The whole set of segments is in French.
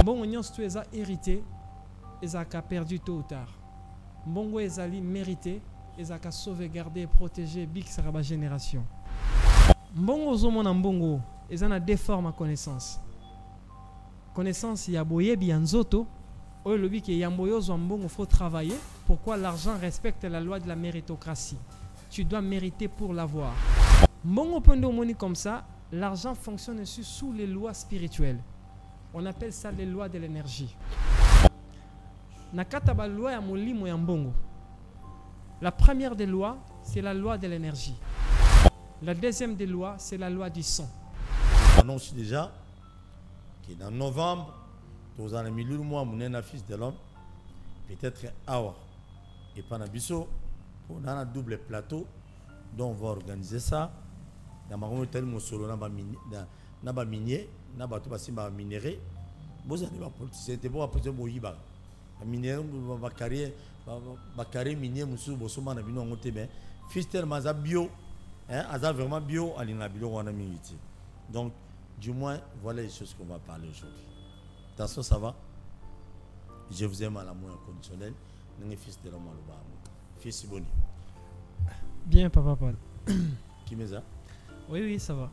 Mbongo nyonso tu eza hérité, ezaka perdu tôt ou tard. Mbongo ezali mérité, ezaka sauvegarder, protéger, bik saraba génération. Mbongo ozomona mbongo, ezana deux formes à connaissance. Connaissance ya boyebi ya nzoto, oyo lobi ke yamboyo zo mbongo faut travailler. Pourquoi l'argent respecte la loi de la méritocratie? Tu dois mériter pour l'avoir. Mbongo pendo moni comme ça, l'argent fonctionne sous les lois spirituelles. On appelle ça les lois de l'énergie. Nakata ba loi ya molimo ya mbongo. La première des lois, c'est la loi de l'énergie. La deuxième des lois, c'est la loi du sang. On annonce déjà qu'en novembre, dans un milieu du mois, mon fils de l'homme, peut-être Awa et Panabiso, pour un double plateau, dont on va organiser ça. Dans ma route, mon solo n'a pas minier, n'a pas tout passé par minérer. Vous avez pas politicien, c'était bon après mon yiba. Minérer, ma carrière minier, monsieur, Bossoma n'a pas monté, mais fils de Maza bio. Hein, vraiment bio à l'inhabilo on a mis. Donc, du moins, voilà les choses qu'on va parler aujourd'hui. Attention, ça va? Je vous aime à l'amour inconditionnel. N'est fils de l'homme à fils Boni. Bien, papa Paul. Qui me ça? Oui, oui, ça va.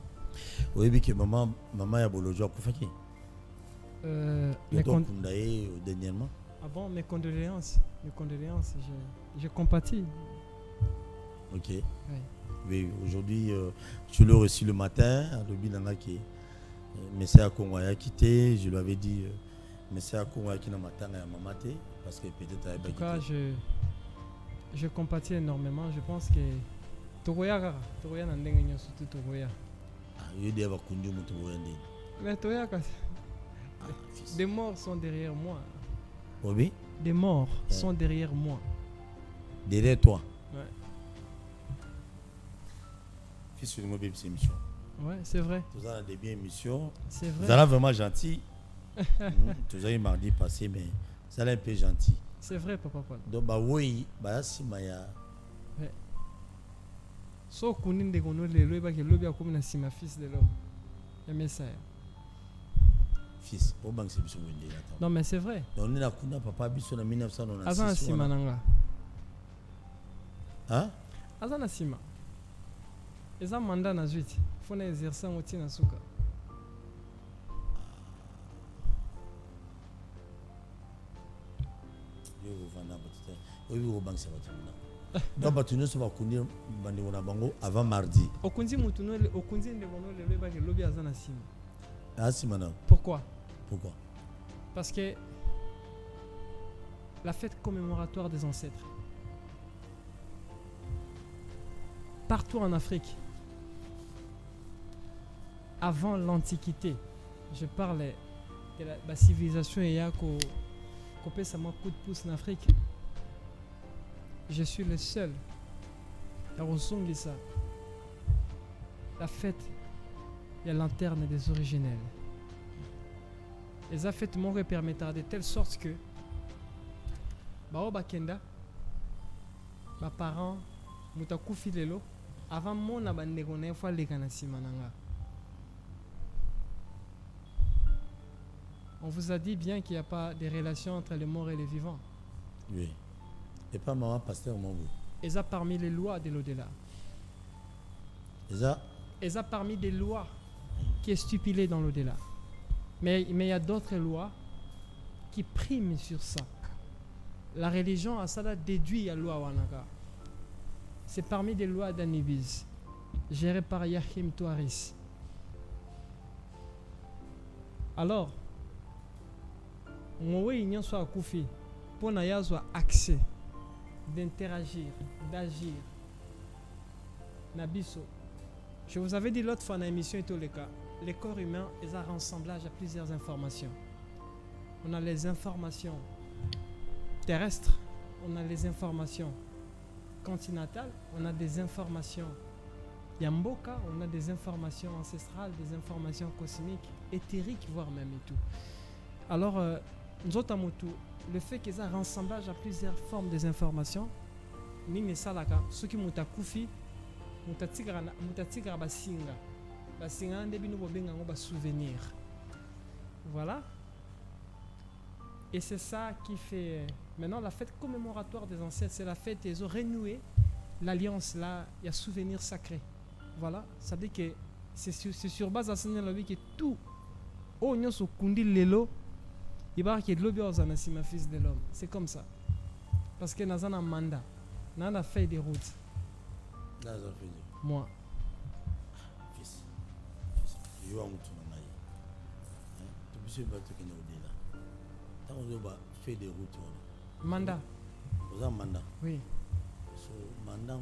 Oui, mais que maman a beau le jour pour faire qui? Dernièrement. Ah bon, mes condoléances. Je compatis. Ok. Oui. Oui, aujourd'hui, je l'ai reçu le matin, à l'Obinanga qui Messia Kongo a quitté. Je lui avais dit, Messia Kongo qui n'a matin à Mamate, parce que peut-être en tout cas, je compatis énormément. Je pense que Togoya n'a pas surtout Togoya. Ah, il y a des Kundu Togoya. Mais Togoya, des morts sont derrière moi. Oui. Des morts sont derrière moi. Derrière toi. Ouais. Fils de mon bébé, c'est émission. Ouais, c'est vrai. Tout ça a des bien émissions. C'est vrai. Vous allez vraiment gentil. Tout ça, il m'a dit passé, mais ça allait un peu gentil. C'est vrai, papa Paul. Donc, bah oui, bah si maya. Ouais. So kunin de gono le loba ke lobi akomi na sima fils de l'homme. Aimez ça. Fils, au banque c'est biso wende là. Non mais c'est vrai. On est là kuna papa biso na 1996. Azana sima nanga. Hein? Azana sima. Eza mandat na zuiti. Fona exercer ngoti na suka. Yo vanda batite. Oui, au banque c'est batuna. Donc batuna so ba kunir bandi wona bango avant mardi. Okunzi mutuno le okunzi ndegono le loba ke lobi azana sima. Ah sima na. Pourquoi? Pourquoi? Parce que la fête commémoratoire des ancêtres. Partout en Afrique, avant l'Antiquité, je parle de la civilisation et ya ko pesa mo coup de pouce en Afrique. Je suis le seul à ressentir ça. La fête de la lanterne des originels. Les affaires m'ont permettra de telle sorte que Bao Bakenda, mes parents, Mutakufi Lelo, avant mon abandonné, il faut aller à Simananga. On vous a dit bien qu'il n'y a pas de relation entre les morts et les vivants. Oui. Et pas maman, pasteur, mon goût. Et ça parmi les lois de l'au-delà. Et ça parmi des lois qui est stipulées dans l'au-delà. Mais il y a d'autres lois qui priment sur ça. La religion a ça déduit à la loi Wanaka. C'est parmi des lois d'Anubis, gérées par Yahim Touaris. Alors, on a soit Koufi pour avoir accès d'interagir, d'agir. Nabiso. Je vous avais dit l'autre fois dans l'émission et tout le cas. Le corps humain est un rassemblage à plusieurs informations. On a les informations terrestres, on a les informations continentales, on a des informations Yamboka, on a des informations ancestrales, des informations cosmiques, éthériques, voire même et tout. Alors, le fait qu'il y ait un rassemblage à plusieurs formes des informations, Nini Salaka, ceux qui m'ont koufi, m'ont basinga. Basinga ndebi no bobenga ngo ba souvenir. Voilà. Et c'est ça qui fait... Maintenant, la fête commémoratoire des ancêtres, c'est la fête, ils ont renoué l'alliance, là, il y a souvenir sacré. Voilà, ça veut dire que c'est sur base de la vie que tout, oh, nous sommes kundi lelo, il va y avoir de l'objet aux ma fils de l'homme. C'est comme ça. Parce que nous avons un mandat, nous avons fait des routes. Moi. Fils, je vais vous dire. Tu peux pas te dire au-delà. Tant qu'on va faire des routes. Mandat. Vous avez un mandat? Oui. Mandat.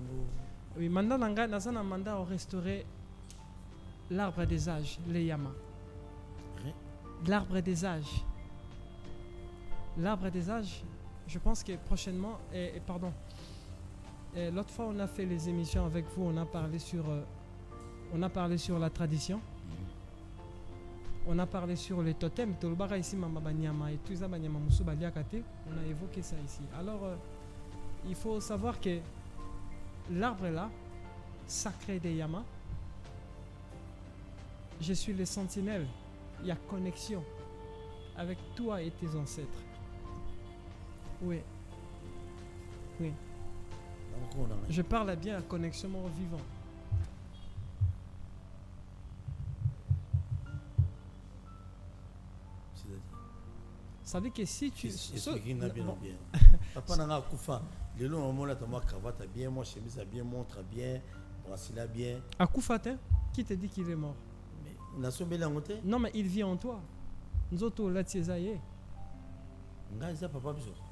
Oui, mandat, nous avons un mandat au restaurer l'arbre des âges, les Yama. L'arbre des âges. L'arbre des âges, je pense que prochainement, pardon, l'autre fois on a fait les émissions avec vous, on a parlé sur la tradition, on a parlé sur les totems, ici, et tout ça, on a évoqué ça ici. Alors, il faut savoir que l'arbre là, sacré des Yamas, je suis le sentinelle, il y a connexion avec toi et tes ancêtres. Oui. Oui. Je parle bien à connexion mort vivant. Ça veut dire que si tu... Papa n'a pas Akoufa. Le long moment là, moi cravate bien, moi chemise bien, montre bien, bracelet bien. Akoufa, qui te dit qu'il est mort? Non, mais il vit en toi. Nous autres, là, tu es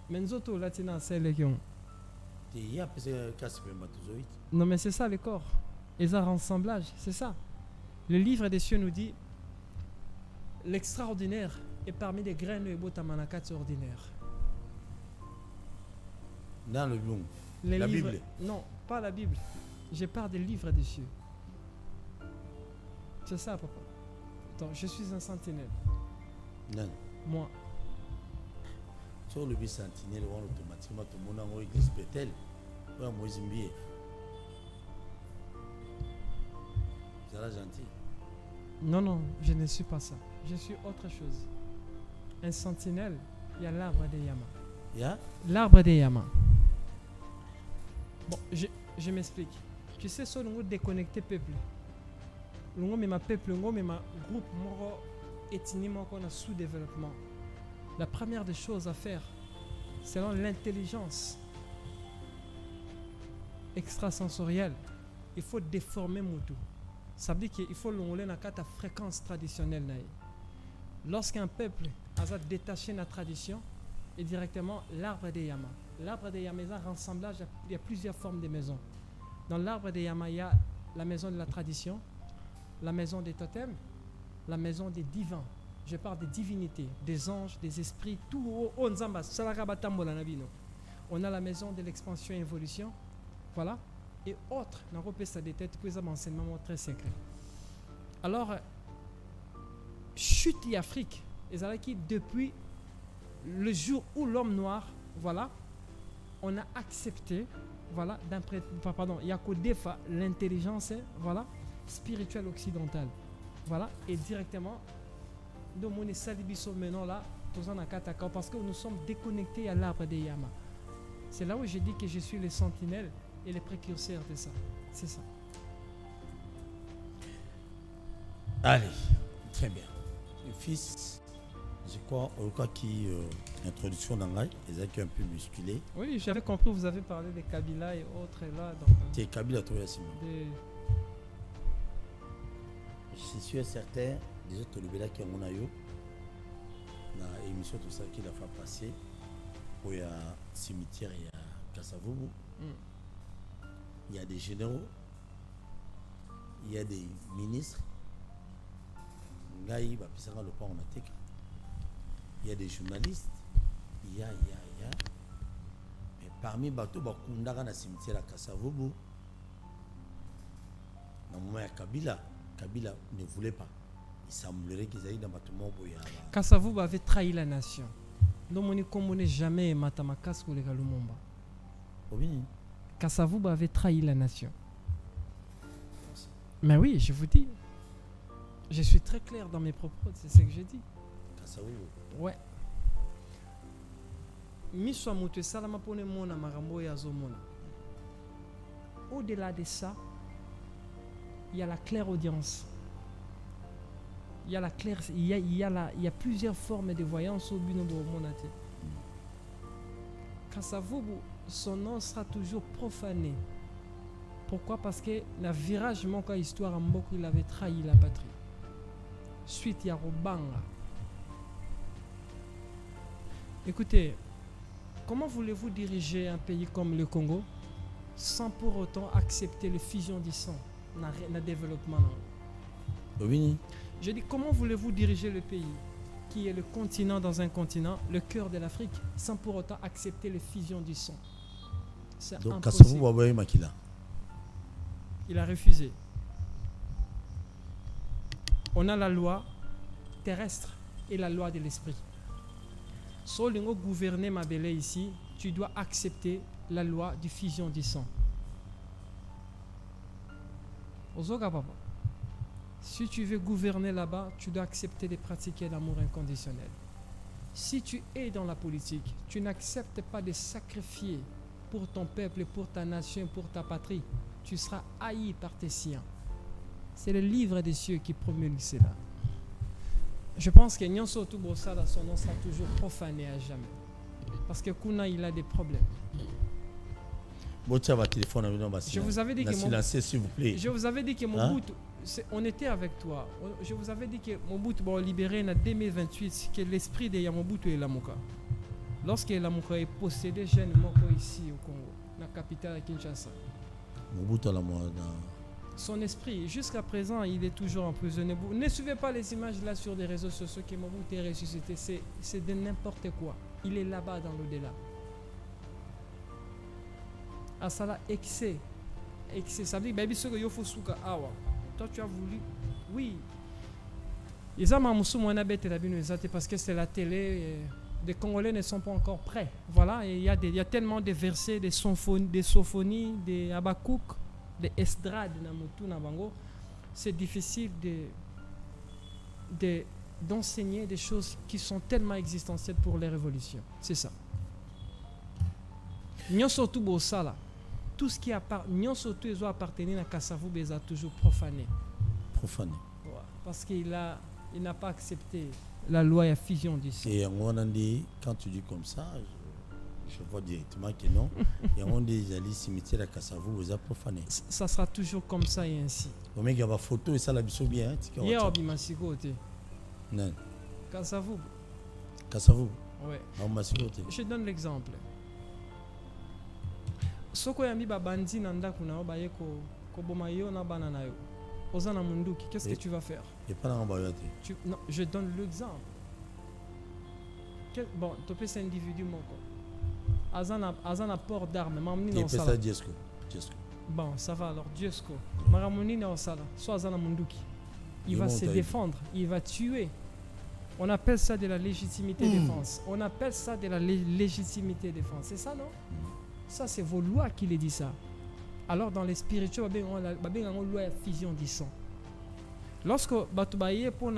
mais nous autres, là, tu es non, mais c'est ça le corps. Et un rassemblage, c'est ça. Le livre des cieux nous dit l'extraordinaire est parmi les graines de Botamanakats ordinaires. Dans le Bible. La Bible? Non, pas la Bible. Je parle des livres des cieux. C'est ça, papa. Donc, je suis un sentinelle. Non. Moi. Sur le sentinelle, on automatiquement tout le monde a église Bethel. Ouais, moi, Zimbié. Vous êtes gentil. Non, non, je ne suis pas ça. Je suis autre chose. Un sentinelle, il y a l'arbre des Yamas. Yeah? L'arbre des Yamas. Bon, je m'explique. Tu sais, ça, nous déconnecter peuple. Nous mais ma peuple, nous mais ma groupe, moro ethnie, qu'on a sous-développement. La première des choses à faire, selon l'intelligence extrasensorielle, il faut déformer Moutou. Ça veut dire qu'il faut l'onler dans la fréquence traditionnelle. Lorsqu'un peuple a détaché la tradition, et directement l'arbre des Yamas. L'arbre des Yamas, un rassemblage, il y a plusieurs formes de maisons. Dans l'arbre des Yamas, il y a la maison de la tradition, la maison des totems, la maison des divins. Je parle des divinités, des anges, des esprits, tout. On a la maison de l'expansion et évolution. Voilà. Et autres, on a ça des têtes, puis un enseignement très secret. Alors, chute et Afrique, qui depuis le jour où l'homme noir, voilà, on a accepté, voilà, il y a qu'au défa l'intelligence, voilà, spirituelle occidentale, voilà, et directement, de mon salibiso maintenant là, parce que nous sommes déconnectés à l'arbre des Yamas. C'est là où je dis que je suis le sentinelle et le précurseur de ça. C'est ça. Allez, très bien. Le fils, je crois, au cas qui introduction dans l'ail, les acquis un peu musculés. Oui, j'avais compris, vous avez parlé des Kabila et autres là. C'est Kabila, toi, Yassine. Je suis certain, des autres Lubela qui ont eu dans l'émission, tout ça qu'il a fait passer, où il y a un cimetière, il y a Kassavoubou, il y a des généraux, il y a des ministres, il y a des journalistes, il y a. Mais parmi bateaux, il y a un cimetière à Kassavoubou. Dans le moment, il y a Kabila. Kabila ne voulait pas. Il semblerait qu'ils aillent dans le bâtiment. Kassavoubou avait trahi la nation. Donc, on n'est jamais Matamakas ou les Galumomba. Kassavoubou avait trahi la nation. Mais oui, je vous dis. Je suis très clair dans mes propos, c'est ce que je dis. Kassavoubou. Ouais. miso moto salama pone mona marambo ya zomona. Au-delà de ça, il y a la clairaudience. Il y a plusieurs formes de voyance au but de monate. Kasavubu, son nom sera toujours profané. Pourquoi? Parce que la virage manque histoire en beaucoup, il avait trahi la patrie. Suite il y a Robanga. Écoutez, comment voulez-vous diriger un pays comme le Congo sans pour autant accepter les fusions du sang, le développement? Oui. Je dis, comment voulez-vous diriger le pays qui est le continent dans un continent, le cœur de l'Afrique, sans pour autant accepter les fusions du sang? C'est donc, impossible. Il a refusé. On a la loi terrestre et la loi de l'esprit. Si tu veux gouverner ma belle ici, tu dois accepter la loi de fusion du sang. Si tu veux gouverner là-bas, tu dois accepter de pratiquer l'amour inconditionnel. Si tu es dans la politique, tu n'acceptes pas de sacrifier pour ton peuple, pour ta nation, pour ta patrie. Tu seras haï par tes siens. C'est le livre des cieux qui promulgue cela. Je pense que Nyonso Tubosala, son nom sera toujours profané à jamais. Parce que Kuna, il a des problèmes. Je vous avais dit que s'il vous plaît. Je vous avais dit que Mobutu, on était avec toi. Je vous avais dit que Mobutu va libérer en 2028, que l'esprit de Yamobutu est Lamuka. Lorsque Lamuka est possédé, jeune Moko ici au Congo, la capitale à Kinshasa. Mobutu son esprit, jusqu'à présent, il est toujours emprisonné. Ne suivez pas les images là sur des réseaux sociaux que Mobutu est ressuscité. C'est de n'importe quoi. Il est là-bas dans l'au-delà. À ça, excès. Ça veut dire que toi, tu as voulu. Oui. Parce que c'est la télé. Les Congolais ne sont pas encore prêts. Voilà. Et il y a tellement de versets, des symphonies, des Habakkuk, des Esdras de Namutu Nabango. C'est difficile d'enseigner des choses qui sont tellement existentielles pour les révolutions. C'est ça. Nyonso Bosala. Tout ce qui appartenait à Kasavubu est toujours profané. Profané. Ouais, parce qu'il n'a pas accepté la loi à fusion du sang. Et quand tu dis comme ça, je vois directement que non. Et on dit les cimetières à Kasavubu est profané. Ça sera toujours comme ça et ainsi. Il y a une photo et ça l'a bien bien. Il y a un côté. Non. Kasavubu. Kasavubu. Ouais. Je donne l'exemple. Soko yambi babandi na ndaku na baye ko boma yo na bana na yo. Ozana munduki, qu'est-ce que tu vas faire? Et pas en bayate. Non, je donne l'exemple. Bon, topé c'est individu moko. Azana port d'armes, mamni na sala. Et Diesco. Bon, ça va alors Diesco. Maramuni na sala, soit azana munduki. Il va se défendre, il va tuer. On appelle ça de la légitimité défense. On appelle ça de la légitimité défense. C'est ça, non? Ça, c'est vos lois qui les disent ça. Alors, dans les spirituels, il y a une loi de fusion du sang. Lorsque Batubaye pour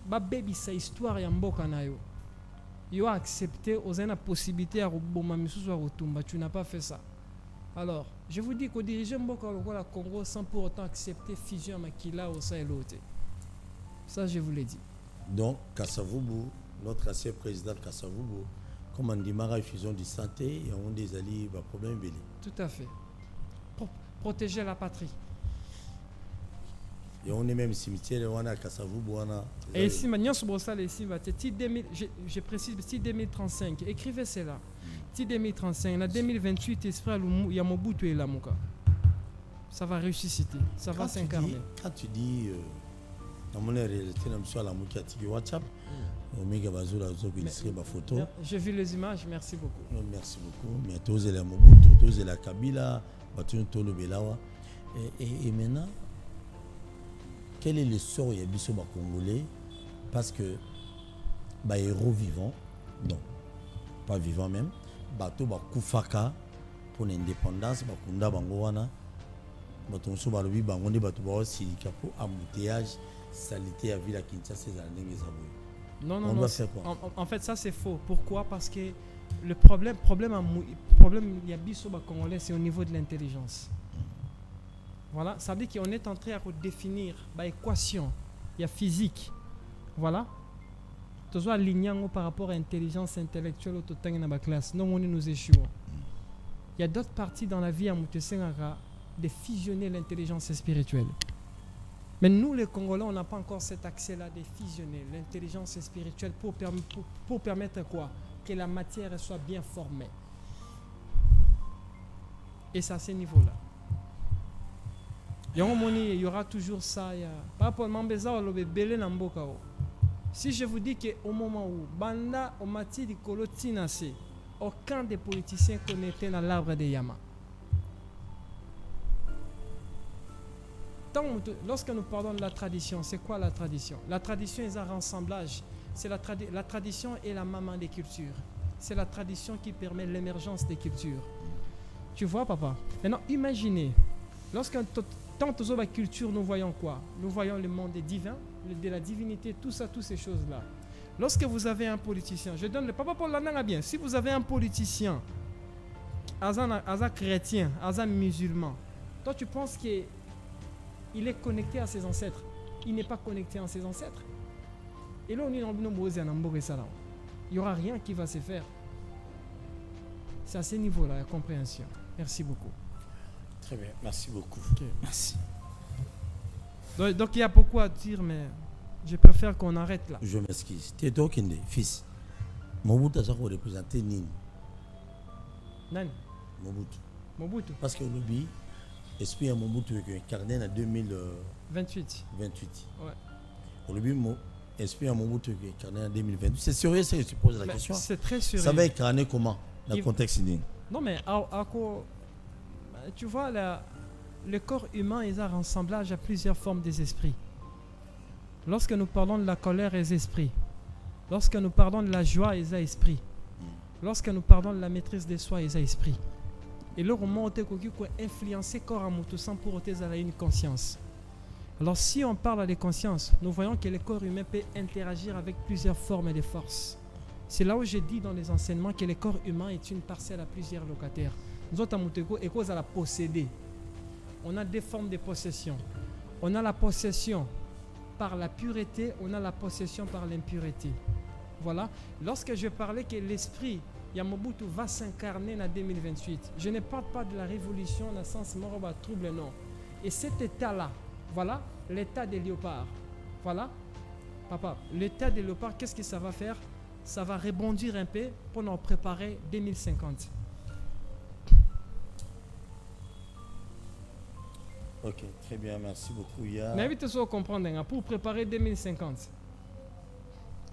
baby sa histoire ya mboka na yo, yo accepté aux la possibilité à roboma misusu à retomba. Tu n'as pas fait ça. Alors, je vous dis qu'au dirigeant mboka le Congo sans pour autant accepter fusion makila au sein et l'autre. Ça, je vous l'ai dit. Donc, Kasavubu, notre ancien président Kasavubu, comme on dit, Mara fusion de santé et on des alliés, problème belé. Tout à fait. Protéger la patrie. Et on est même cimetière, on a Kasavubu, on a. Et ici, je précise, si 2035, écrivez cela. Si 2035, en 2028, il y a Mobutu et Lamuka. Ça va ressusciter, ça va s'incarner. Quand tu dis, dans mon réalité, sur la Lamuka, tu WhatsApp. J'ai vu les images, merci beaucoup. Merci beaucoup. Mais tous les Mobutu, tous les Kabila, tous les Belawa. Et maintenant, quel est le sort des Congolais? Parce que les héros vivants, non, pas vivants même, bateau Koufaka pour l'indépendance, Bakunda Bangowana, bateau Soubarobi, Bangoné, bateau Silika pour embouteillage, salité à Villa Kinshasa, ces années. Non, on doit faire quoi? En fait, ça c'est faux. Pourquoi? Parce que le problème il y a biso congolais, c'est au niveau de l'intelligence. Voilà, ça veut dire qu'on est en train de définir l'équation, il y a physique. Voilà. Toujours aligné par rapport à l'intelligence intellectuelle au dans la classe. Non, on nous échouons. Il y a d'autres parties dans la vie à Moutessengara de fusionner l'intelligence spirituelle. Mais nous, les Congolais, on n'a pas encore cet accès-là de fusionner l'intelligence spirituelle pour permettre quoi? Que la matière soit bien formée. Et c'est à ce niveau-là. Il y aura toujours ça. Par rapport à si je vous dis qu'au moment où Banda au mati di Kolotinase, aucun des politiciens connaissait dans l'arbre de Yama. Lorsque nous parlons de la tradition, c'est quoi la tradition? La tradition est un rassemblage. C'est la tradition est la maman des cultures. C'est la tradition qui permet l'émergence des cultures. Tu vois, papa? Maintenant, imaginez, lorsque tant que la culture, nous voyons quoi? Nous voyons le monde des divins, de la divinité, tout ça, toutes ces choses-là. Lorsque vous avez un politicien, je donne le papa pour l'année bien. Si vous avez un politicien, un chrétien, un musulman, toi tu penses qu'il est connecté à ses ancêtres? Il n'est pas connecté à ses ancêtres. Et là, on est dans il n'y aura rien qui va se faire. C'est à ce niveau-là, la compréhension. Merci beaucoup. Très bien, merci beaucoup. Okay. Merci. Donc il y a beaucoup à dire, mais je préfère qu'on arrête là. Je m'excuse. Tu es donc un fils. Mobutu a représenté Nini. Nani? Mobutu. Parce que l'Obi, esprit à Mobutu est incarné en 2028. Ouais. L'Obi, esprit à Mobutu est incarné en 2028. C'est sérieux, ça, je pose la question. C'est très sérieux. Ça va incarner comment dans le contexte indien? Non, mais tu vois, le corps humain est un rassemblage à plusieurs formes des esprits. Lorsque nous parlons de la colère, il y a esprit. Lorsque nous parlons de la joie, il y a esprit. Lorsque nous parlons de la maîtrise de soi, il y a esprit. Et là, on monte influencer le corps à Moutousan pour avoir une conscience. Alors, si on parle de conscience, nous voyons que le corps humain peut interagir avec plusieurs formes de force. C'est là où je dis dans les enseignements que le corps humain est une parcelle à plusieurs locataires. Nous autres, à Mouteko, et cause à la posséder. On a deux formes de possession. On a la possession par la pureté, on a la possession par l'impureté. Voilà. Lorsque je parlais que l'esprit Yamobutu va s'incarner en 2028, je ne parle pas de la révolution dans le sens moroba trouble, non. Et cet état-là, voilà, l'état des léopards. Voilà, papa, l'état des léopards, qu'est-ce que ça va faire? Ça va rebondir un peu pour nous préparer 2050. Ok, très bien, merci beaucoup. Mais vite se comprendre, pour préparer 2050.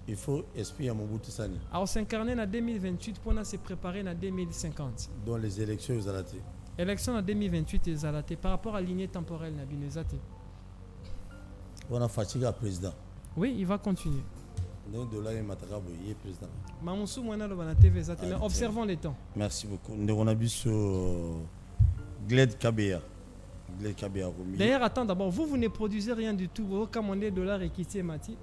Il faut esprit à Mobutu Sani. Alors s'incarner en 2028 pour se préparer en 2050. Dans les élections, ils ont raté. Élections en 2028, ils ont raté. Par rapport à la lignée temporelle, ils ont raté. On a fatigué le président. Oui, il va continuer. Donc de là, il m'a travaillé président. Mais observons les temps. Merci beaucoup. On a vu sur Gled Kabea. D'ailleurs, attends, d'abord, vous ne produisez rien du tout. Vous commandez $, et quittez Mati.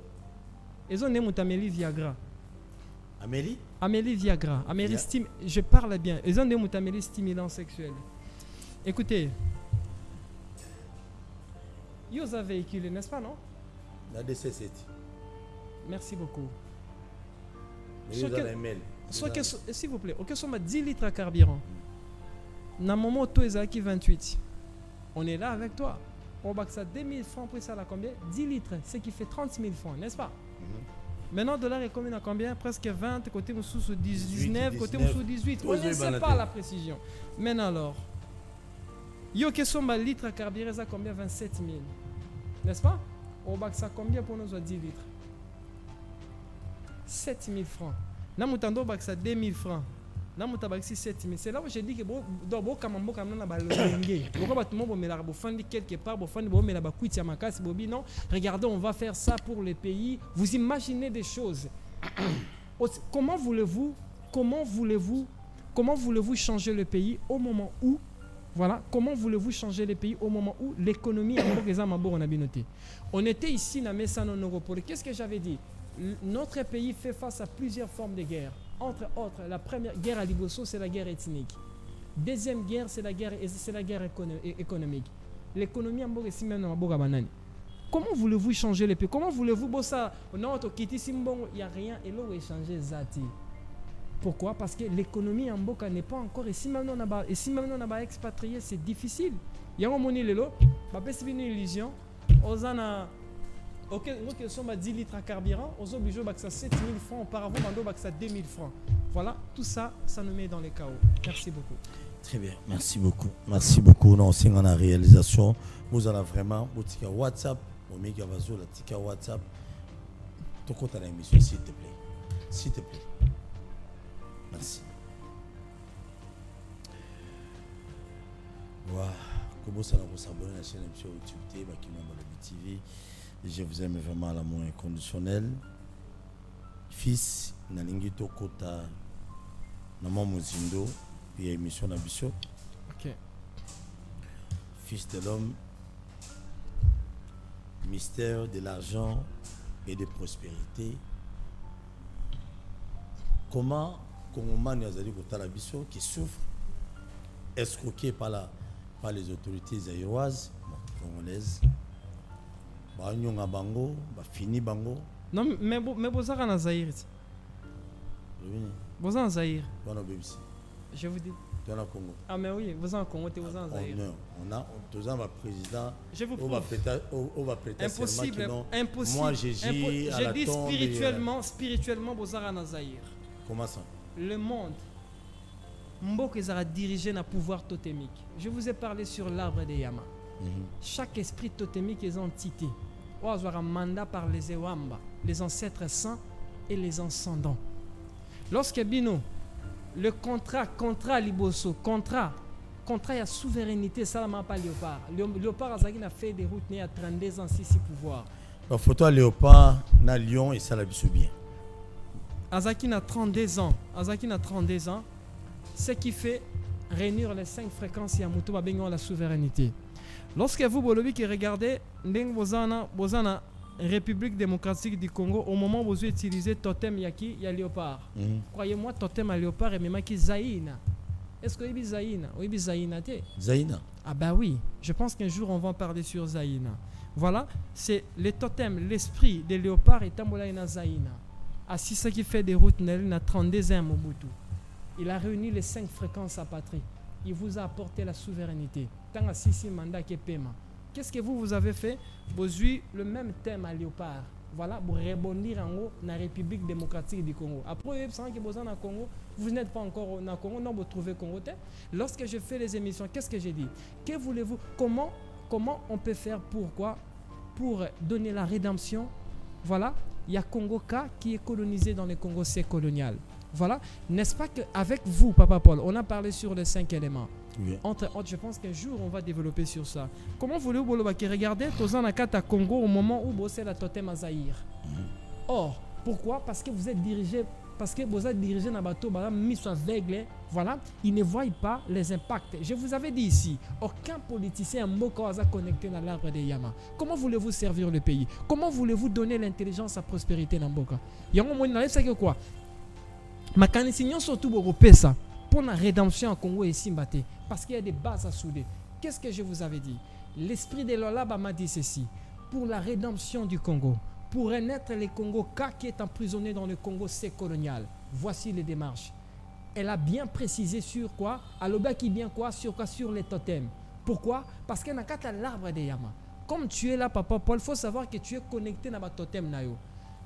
Ils ont des Amélie Viagra. Amélie? Amélie Viagra. Amélie je parle bien. Ils ont des Amélie stimulants sexuels. Écoutez, ils ont véhiculé, n'est-ce pas, non? La DC7. Merci beaucoup. S'il vous plaît, ok, on 10 litres à carburant. Dans le moment où tu es 28, on est là avec toi. On va que ça 2000 francs pour ça, là combien? 10 litres, ce qui fait 30 000 francs, n'est-ce pas? Maintenant, $, est combien à combien? Presque 20, côté Moussou sous 19, côté Moussou 18. On ne sait pas la précision. Maintenant alors, yo que son litre à carburant, ça combien? 27 000. N'est-ce pas? On va que ça combien pour nous 10 litres? 7 000 francs. Là, nous avons 2 000 francs. Là, nous avons 7 000. C'est là où je dis que regardez, on va faire ça pour les pays. Vous imaginez des choses. Comment voulez-vous changer le pays au moment où, voilà, comment voulez-vous changer le pays au moment où l'économie on était ici dans Messano Neuropole. Qu'est-ce que j'avais dit? Notre pays fait face à plusieurs formes de guerre. Entre autres, la première guerre à Liboso, c'est la guerre ethnique. Deuxième guerre, c'est la guerre économique. L'économie en Boga, c'est même dans Boga Banani. Comment voulez-vous changer les pays? Comment voulez-vous ça? Non, il n'y a rien et l'eau est changé Zati. Pourquoi? Parce que l'économie en Boka n'est pas encore. Et si maintenant on a expatrié, c'est difficile. Il y a un moment où c'est une illusion. On a ok, sont 10 litres à carburant, on a obligé de 7 000 francs, auparavant on a 2 000 francs. Voilà, tout ça, ça nous met dans les chaos. Merci beaucoup. Très bien, merci beaucoup. Merci beaucoup. Non, c'est en la réalisation. Vous avez vraiment votre WhatsApp, Omega Vazo, la tika WhatsApp. Ton compte à l'émission, s'il te plaît. S'il te plaît. Merci. Voilà. Comment ça vous s'abonner à la chaîne émission YouTube, TV. Je vous aime vraiment à l'amour inconditionnel. Fils, Nalingi Tokota, Naman Mozindo, puis émission Nabiso. Ok. Fils de l'homme, mystère de l'argent et de prospérité. Comment Mani Azali Kotalabiso qui souffre, escroqué par les autorités zaïroises, congolaises. Banyonga bango, fini bango. Non, mais Bozara en Zaïre. Bozara en Zaïre. Je vous dis. Tu es en Congo. Ah, mais oui, vous en Congo, tu es en Zaïre. On a tous un président. Je vous prouve. On va prêter impossible. Impossible. Moi, j'ai dit spirituellement, Bozara en Zaïre. Comment ça? Le monde. Mbok est dirigé dans le pouvoir totémique. Je vous ai parlé sur l'arbre des Yama. Chaque esprit totémique est entité. On a un mandat par les Ewamba, les ancêtres saints et les ascendants. Lorsque Bino, le contrat Liboso, contrat, il y a souveraineté, ça ne pas Léopard. Léopard a fait des routes à 32 ans, si pouvoir. La photo à Léopard, na Lyon et ça l'a vu bien. Azaki a 32 ans. Ce qui fait réunir les 5 fréquences et à Moutou la souveraineté. Lorsque vous, Bolobi, qui regardez Bozana République démocratique du Congo, au moment où vous utilisez totem yaki, il y a léopard. Croyez-moi, totem à léopard et même qui Zaïna. Est-ce que vous Zaïna? Oui, Zaïna. Zaïna. Ah bah oui, je pense qu'un jour on va en parler sur Zaïna. Voilà, c'est le totem, l'esprit des léopards et Tambolaïna Zaïna. Ah, si ce qui fait des routes, il a 32 ans Mobutu. Il a réuni les 5 fréquences à patrie. Il vous a apporté la souveraineté. Tant à 6 mandats qui est paiement. Qu'est-ce que vous avez fait? Vous avez le même thème à Léopard. Voilà, pour rebondir en haut dans la République démocratique du Congo. Après, vous savez que vous êtes en Congo, vous n'êtes pas encore au Congo, non, vous trouvez Congo. Lorsque je fais les émissions, qu'est-ce que j'ai dit? Que voulez-vous? Comment on peut faire pour donner la rédemption? Voilà, il y a Congo K qui est colonisé dans le Congo C colonial. Voilà, n'est-ce pas qu'avec vous, Papa Paul, on a parlé sur les 5 éléments. Oui. Entre autres, je pense qu'un jour, on va développer sur ça. Comment voulez-vous regarder Tozan Akata Congo au moment où vous êtes la totem à Zaïre? Or, pourquoi? Parce que vous êtes dirigé, dans le bateau, mis sur aveugle, voilà, ils ne voient pas les impacts. Je vous avais dit ici, aucun politicien Mboko a connecté dans l'arbre des Yama. Comment voulez-vous servir le pays? Comment voulez-vous donner l'intelligence à prospérité dans Mboka? Il y a un moment où c'est que quoi? Ma canisignons surtout beaucoup ça pour la rédemption en Congo et Simbate parce qu'il y a des bases à souder. Qu'est-ce que je vous avais dit? L'esprit de Lolaba m'a dit ceci: pour la rédemption du Congo, pour renaître le Congo K qui est emprisonné dans le Congo C colonial. Voici les démarches. Elle a bien précisé sur quoi? Aloba qui bien quoi? Sur les totems. Pourquoi? Parce qu'elle n'a qu'à l'arbre des Yama. Comme tu es là, Papa Paul, il faut savoir que tu es connecté dans le totem nayo.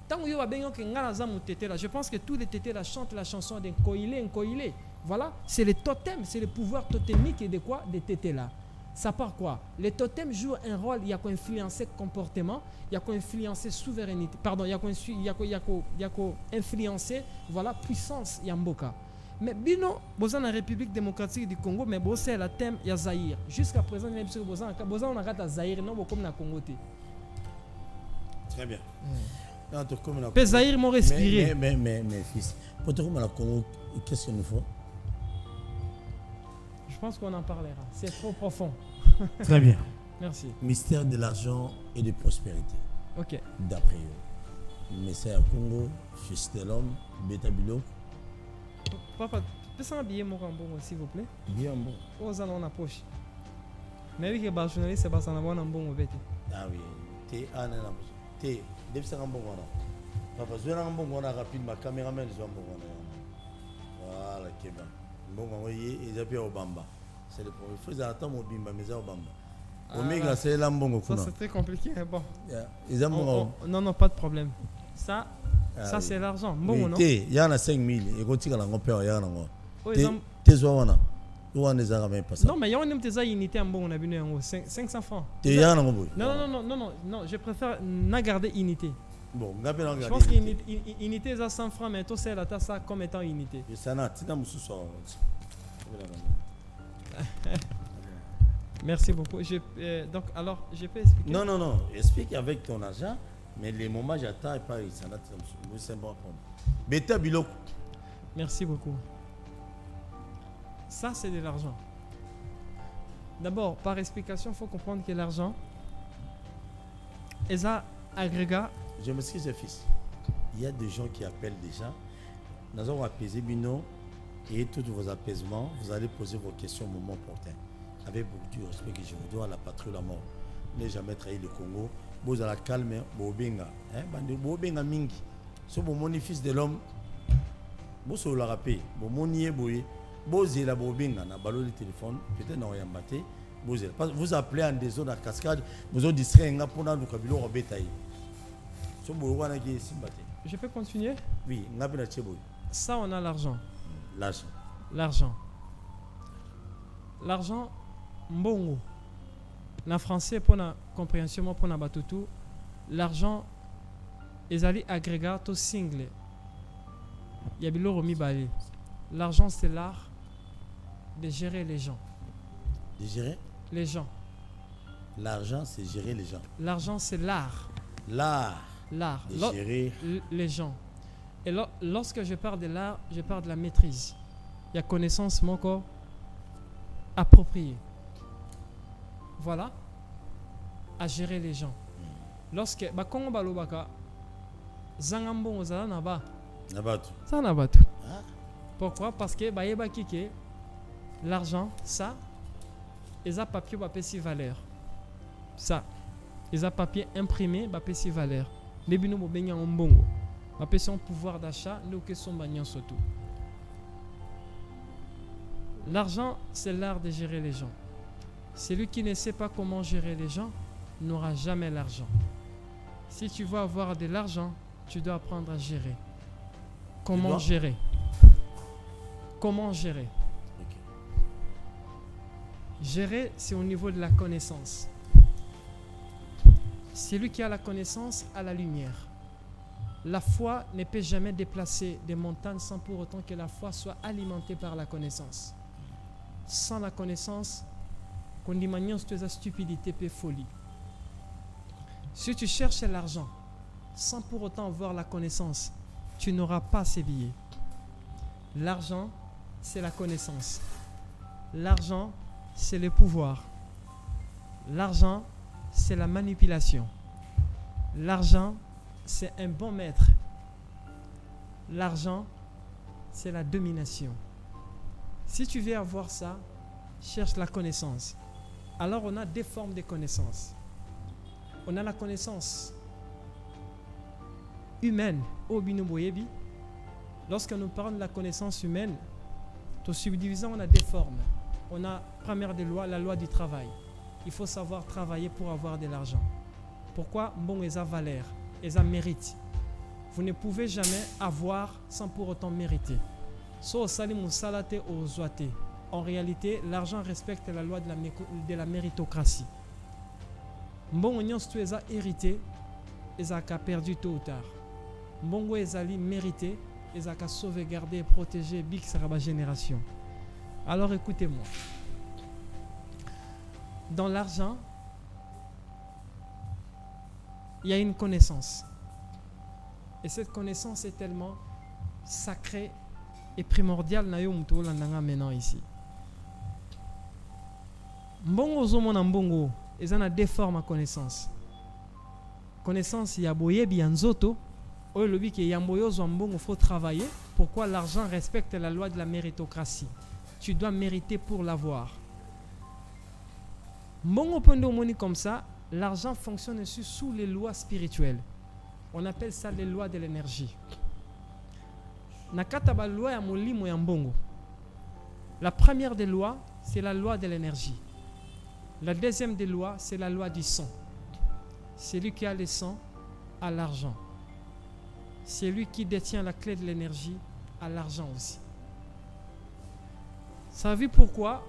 Tant que je pense que tous les tétés chantent la chanson d'un Nkoilé. Voilà, c'est le totem, c'est le pouvoir totémique et de quoi? Des tétés là. Ça part quoi? Les totems jouent un rôle, il y a qu'à influencer comportement, il y a qu'à influencer souveraineté, pardon, il y a qu'à influencer, voilà, puissance Yamboka. Mais bino, boza na République démocratique du Congo, mais boza la thème ya Zaïre. Jusqu'à présent, même si boza on a gata Zaïre, non, comme na Congo. Très bien. Pésaïr m'ont respiré. Mais fils, pour te comment la Congo, qu'est-ce qu'il nous faut? Je pense qu'on en parlera. C'est trop profond. Très bien. Merci. Mystère de l'argent et de prospérité. Ok. D'après eux. Messiah Congo, fils de l'homme, bêta bilo. Papa, peux-tu m'habiller mon rambon, s'il vous plaît? Bien bon. Aux allons en poche. Mais oui, que les journalistes, c'est pas ça, on a un bon bête. Ah oui, t'es un an. T'es, depuis ça, un bon on a. Papa, je vais un bon on a rapide, ma caméraman, je vais un bon on a. Voilà, qui est bien. Bon, on va y aller, ils au Bamba. C'est le premier. Il faut attendre au Bimba, mais au Bamba. Omega, c'est l'ambon. Ça, c'est très compliqué, mais bon. Ils ont non, non, pas de problème. Ça, ça c'est l'argent. Bon, non? Il y en a 5 000. Il continue à en perdre. Il y en a. T'es zoana. Où on est arrivé pas ça? Non, mais il y a une des unités en bon, on a vu 500 francs. Il y en a un non, je préfère n'a garder unité. Bon, je pense qu'unité est à 100 francs, mais tout c'est la tasse comme étant unité. Et ça n'a pas de souci. Merci beaucoup. Donc, alors, je peux expliquer? Non. Explique avec ton argent, mais les moments j'attends et pas ça n'a pas de bon. Beta Bilok. Merci beaucoup. Ça, c'est de l'argent. D'abord, par explication, il faut comprendre que l'argent est un agrégat. Je m'excuse, fils. Il y a des gens qui appellent déjà. Nous allons apaiser Bino et tous vos apaisements, vous allez poser vos questions au moment opportun. Avec beaucoup de respect que je vous dois à la patrie de la mort. Ne jamais trahir le Congo. Vous allez calmer, vous benga. Vous benga mingi. Si vous mon fils de l'homme, vous allez la rappeler. Vous moniez boye. Vous allez la benga. Na ballon de téléphone. Peut-être n'a rien batté. Vous appelez en des zones à cascade. Vous avez distrait un pour dans le cabilo au bétail. Je peux continuer? Oui, ça on a l'argent. L'argent. L'argent, mbongo. En français, pour la compréhension, pour la batutu, l'argent est allé agrégat au single. Il y a bilo romi balé. L'argent, c'est l'art de gérer les gens. De gérer? Les gens. L'argent, c'est gérer les gens. L'argent, c'est l'art. L'art. De gérer les gens. Et lorsque je parle de l'art, je parle de la maîtrise. Il y a connaissance, mon corps, appropriée. Voilà. À gérer les gens. Lorsque, Kongo Balobaka, Zangambon Ozala Naba. Nabatu. Ça Nabatu. Ah. Pourquoi? Parce que Bayeba Kike, l'argent, ça, ils ont papier, si valeur. Ça. Ils ont papier imprimé, si valeur. Les binous ont bien un bongo. Ma son pouvoir d'achat, nous que son bagnon surtout. L'argent, c'est l'art de gérer les gens. Celui qui ne sait pas comment gérer les gens n'aura jamais l'argent. Si tu veux avoir de l'argent, tu dois apprendre à gérer. Comment gérer? Comment gérer? Okay. Gérer, c'est au niveau de la connaissance. Celui qui a la connaissance a la lumière. La foi ne peut jamais déplacer des montagnes sans pour autant que la foi soit alimentée par la connaissance. Sans la connaissance, qu'on dit maniant la stupidité et folie. Si tu cherches l'argent sans pour autant avoir la connaissance, tu n'auras pas ces billets. L'argent, c'est la connaissance. L'argent, c'est le pouvoir. L'argent, c'est la manipulation. L'argent, c'est un bon maître. L'argent, c'est la domination. Si tu veux avoir ça, cherche la connaissance. Alors on a deux formes de connaissance. On a la connaissance humaine, au binoboyebi. Lorsque nous parlons de la connaissance humaine, tout subdivisant, on a deux formes. On a, première des lois, la loi du travail. Il faut savoir travailler pour avoir de l'argent. Pourquoi? Bon, ils ont valeur, ils ont mérite. Vous ne pouvez jamais avoir sans pour autant mériter. So salim salate ou zoate. En réalité, l'argent respecte la loi de la méritocratie. Bon, on tu es hérité, ils ont perdu tôt ou tard. Bon, ils ont mérité, ils ont sauvegarder et protéger Big Saraba génération. Alors écoutez-moi. Dans l'argent, il y a une connaissance. Et cette connaissance est tellement sacrée et primordiale maintenant ici. Mbongo zomona mbongo, ils en ont deux formes à connaissance. Connaissance, il y a boyebi en zoto, oyo lobi ke yamboyo zambongo faut travailler. Pourquoi l'argent respecte la loi de la méritocratie? Tu dois mériter pour l'avoir. Mbongo pendo moni comme ça, l'argent fonctionne aussi sous les lois spirituelles. On appelle ça les lois de l'énergie. Nakata ba loi ya molimo ya mbongo. La première des lois, c'est la loi de l'énergie. La deuxième des lois, c'est la loi du sang. Celui qui a le sang a l'argent. Celui qui détient la clé de l'énergie a l'argent aussi. Ça veut pourquoi,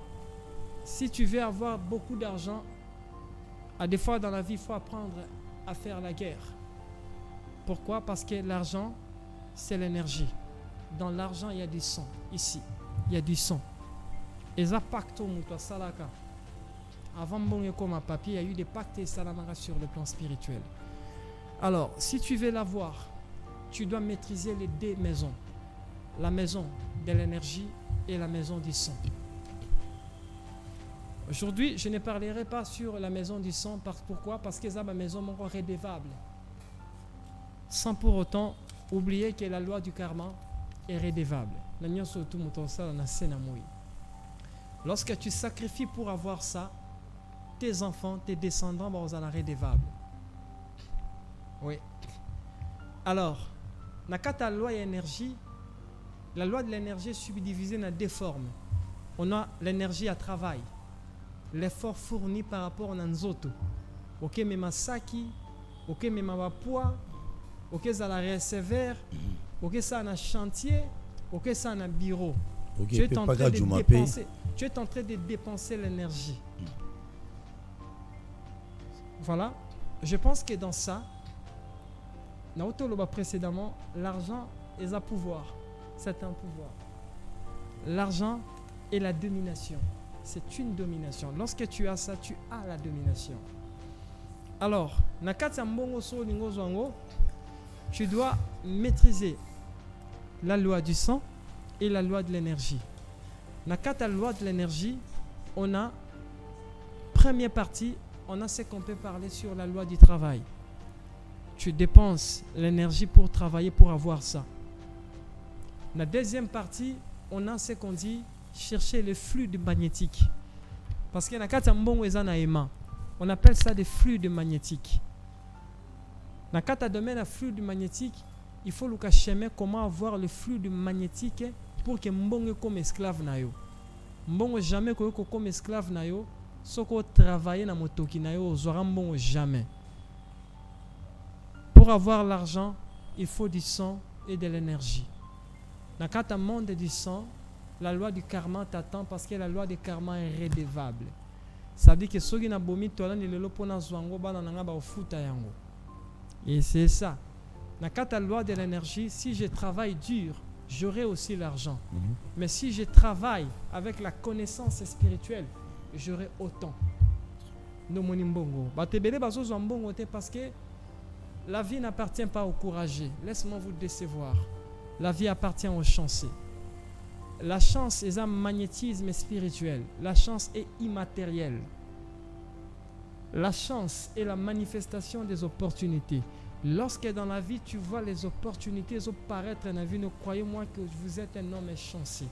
si tu veux avoir beaucoup d'argent, à des fois dans la vie, il faut apprendre à faire la guerre. Pourquoi? Parce que l'argent, c'est l'énergie. Dans l'argent, il y a du sang. Ici, il y a du sang. Et ça pacte au mouton salaka. Avant bon comme papier, il y a eu des pactes et salamara sur le plan spirituel. Alors, si tu veux l'avoir, tu dois maîtriser les deux maisons. La maison de l'énergie et la maison du sang. Aujourd'hui, je ne parlerai pas sur la maison du sang. Pourquoi? Parce que c'est ma maison redevable. Sans pour autant oublier que la loi du karma est redevable. Lorsque tu sacrifies pour avoir ça, tes enfants, tes descendants vont être redevables. Oui. Alors, nakata loi et énergie, la loi de l'énergie est subdivisée dans deux formes. On a l'énergie à travail, l'effort fourni par rapport à Nzoto. Ok, mais ma saki, ok, mais ma poids, ok, ça la sévère, ok, ça a un chantier, ok, ça a un bureau. Okay, tu es en train de dépenser l'énergie. Voilà. Je pense que dans ça, précédemment, l'argent est un pouvoir. C'est un pouvoir. L'argent est la domination. C'est une domination. Lorsque tu as ça, tu as la domination. Alors, tu dois maîtriser la loi du sang et la loi de l'énergie. Nakata loi de l'énergie, on a première partie, on a ce qu'on peut parler sur la loi du travail. Tu dépenses l'énergie pour travailler pour avoir ça. La deuxième partie, on a ce qu'on dit chercher le flux de magnétique. Parce que nakata mbongo ezana ema, on appelle ça des flux de magnétique. Nakata domaine à flux de magnétique, il faut le chemin comment avoir le flux de magnétique pour que mbongo comme esclave na yo. Mbongo jamais ko comme esclave na yo, soko travailler na motoki na yo ozora mbongo jamais. Pour avoir l'argent, il faut du sang et de l'énergie. Nakata monde du sang, la loi du karma t'attend parce que la loi du karma est redevable. Ça veut dire que soki na bomi tola ni lelo pona zwango bana nanga ba ofuta yango. Et c'est ça. Nakata loi de l'énergie, si je travaille dur, j'aurai aussi l'argent. Mais si je travaille avec la connaissance spirituelle, j'aurai autant. No moni mbongo. Ba tebele bazo mbongo te parce que la vie n'appartient pas aux courageux. Laisse-moi vous décevoir. La vie appartient aux chanceux. La chance est un magnétisme spirituel. La chance est immatérielle. La chance est la manifestation des opportunités. Lorsque dans la vie, tu vois les opportunités apparaître dans la vie, croyez-moi que vous êtes un homme chanceux.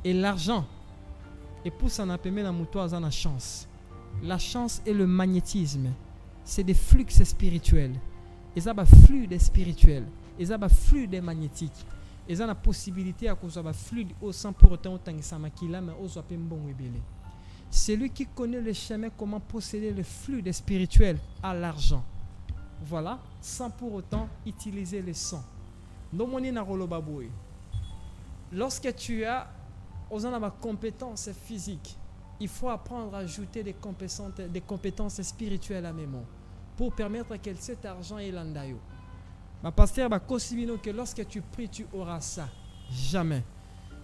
Et l'argent, et pour s'en appeler la mouton à la chance. La chance et le magnétisme, c'est des flux spirituels. Ils ont un flux spirituel. Ils ont un flux magnétique. Ils ont la possibilité à cause d'un flux au sang pour autant que ça maquille, mais aux bon rebelle. Celui qui connaît le chemin comment posséder le flux spirituel à l'argent. Voilà, sans pour autant utiliser le sang. Lorsque tu as compétences physiques, il faut apprendre à ajouter des compétences spirituelles à mémoire pour permettre que cet argent est l'andayo. Ma pasteur va considérer que lorsque tu pries, tu auras ça. Jamais.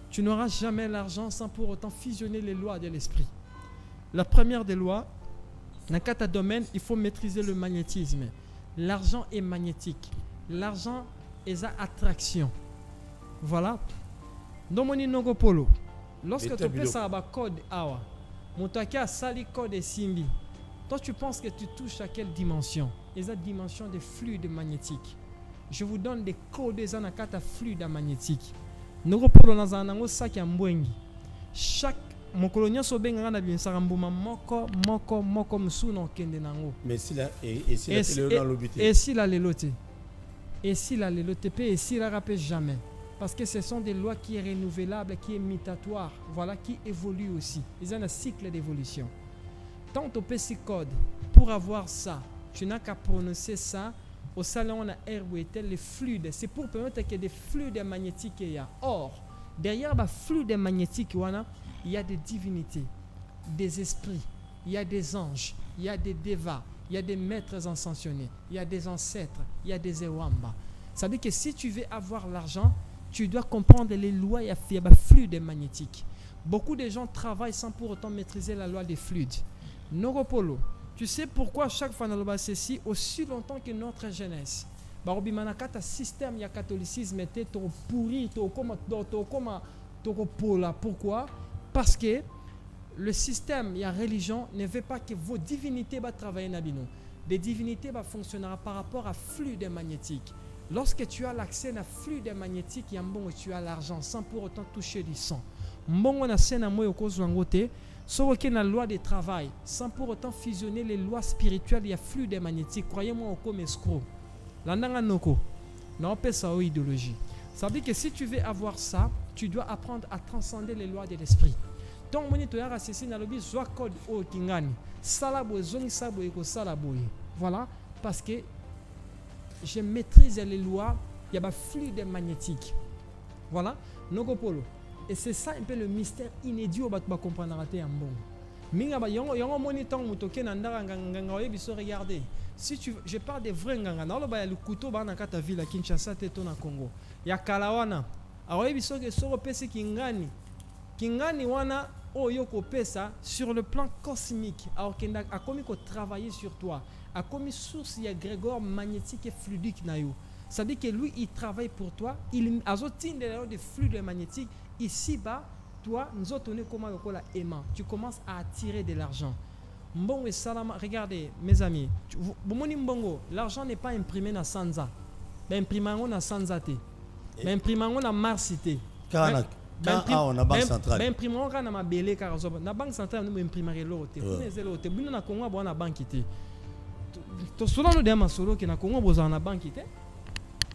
Tu n'auras jamais l'argent sans pour autant fusionner les lois de l'esprit. La première des lois, dans quatre domaines, il faut maîtriser le magnétisme. L'argent est magnétique. L'argent est à attraction. Voilà. Domoni Nogopolo. Lorsque tu fais ça à code awa, montaka sali code et simbi. Toi tu penses que tu touches à quelle dimension? Et la dimension des flux de magnétique. je vous donne des codes des anakata fluide magnétique. Nous pour dans un sac en mbwengi. Chaque mon colonien sobenga na bien sarambuma moko musuno kende nango. Mais si la et si la télé dans l'obité. Et si la leloté. Et si la leloté et si la rappelle jamais. Parce que ce sont des lois qui sont renouvelables, qui sont mutatoires, voilà, qui évoluent aussi. Ils ont un cycle d'évolution. Tant au PC code, pour avoir ça, tu n'as qu'à prononcer ça. Au salon, on a les fluides. C'est pour permettre qu'il y ait des fluides magnétiques. Or, derrière les fluides magnétiques, il y a des divinités, des esprits, il y a des anges, il y a des devas, il y a des maîtres ascensionnés, il y a des ancêtres, il y a des ewamba. Ça veut dire que si tu veux avoir l'argent, tu dois comprendre les lois et les fluides magnétiques. Beaucoup de gens travaillent sans pour autant maîtriser la loi des fluides. Noropolo, tu sais pourquoi chaque fois dans le ceci aussi longtemps que notre jeunesse. Barobimanakata système il y a catholicisme était trop pourri, trop comme pourquoi? Parce que le système il y a religion ne veut pas que vos divinités va travailler na bino. Des divinités va fonctionner par rapport à fluide magnétique. Lorsque tu as l'accès à fluide magnétique, il y a bon tu as l'argent sans pour autant toucher du sang. Mbongo na sena moyo kozwangote. Sauf qu'il y a la loi du travail, sans pour autant fusionner les lois spirituelles, il y a fluide magnétique. Croyez-moi, comme escroc. L'andanga noko, non pas ça ou idéologie. Ça veut dire que si tu veux avoir ça, tu dois apprendre à transcender les lois de l'esprit. Tant que tu as assassiné dans le but, soit code au kingani, salabo zongi sabo eko salabo. Voilà, parce que je maîtrise les lois, il y a un fluide magnétique. Voilà, noko polo. Et c'est ça un peu le mystère inédit au batba comprendre raté en bon. Minga ba yongo moni tang mutoke na ndara nganga oyebi so regarder. Si tu je parle des vrais nganga na lo ba le couteau ba na kata ville à Kinshasa teto na Congo. Ya kalawana. Aoyebi so ke so pese kingani. Kingani wana oyo ko pesa sur le plan cosmique. Alors kenda a commis ko travailler sur toi. A commis source ya grégor magnétique et fluidique na yo. Ça dit que lui il travaille pour toi, il azotine des fluides magnétiques. Ici-bas, toi, nous autres, comment le aimant. Tu commences à attirer de l'argent. Mbongo et Salama, regardez, mes amis, l'argent n'est pas imprimé dans Sanza. Mais imprimé dans Sanza. Mais imprimé dans Marsité. Quand on a banque centrale. Mais imprimé dans ma belle car la banque centrale nous imprimer l'autre. Vous n'êtes l'autre. Vous n'avez Congo bonne banqueité. To solo no dema solo que na Congo boza na banqueité.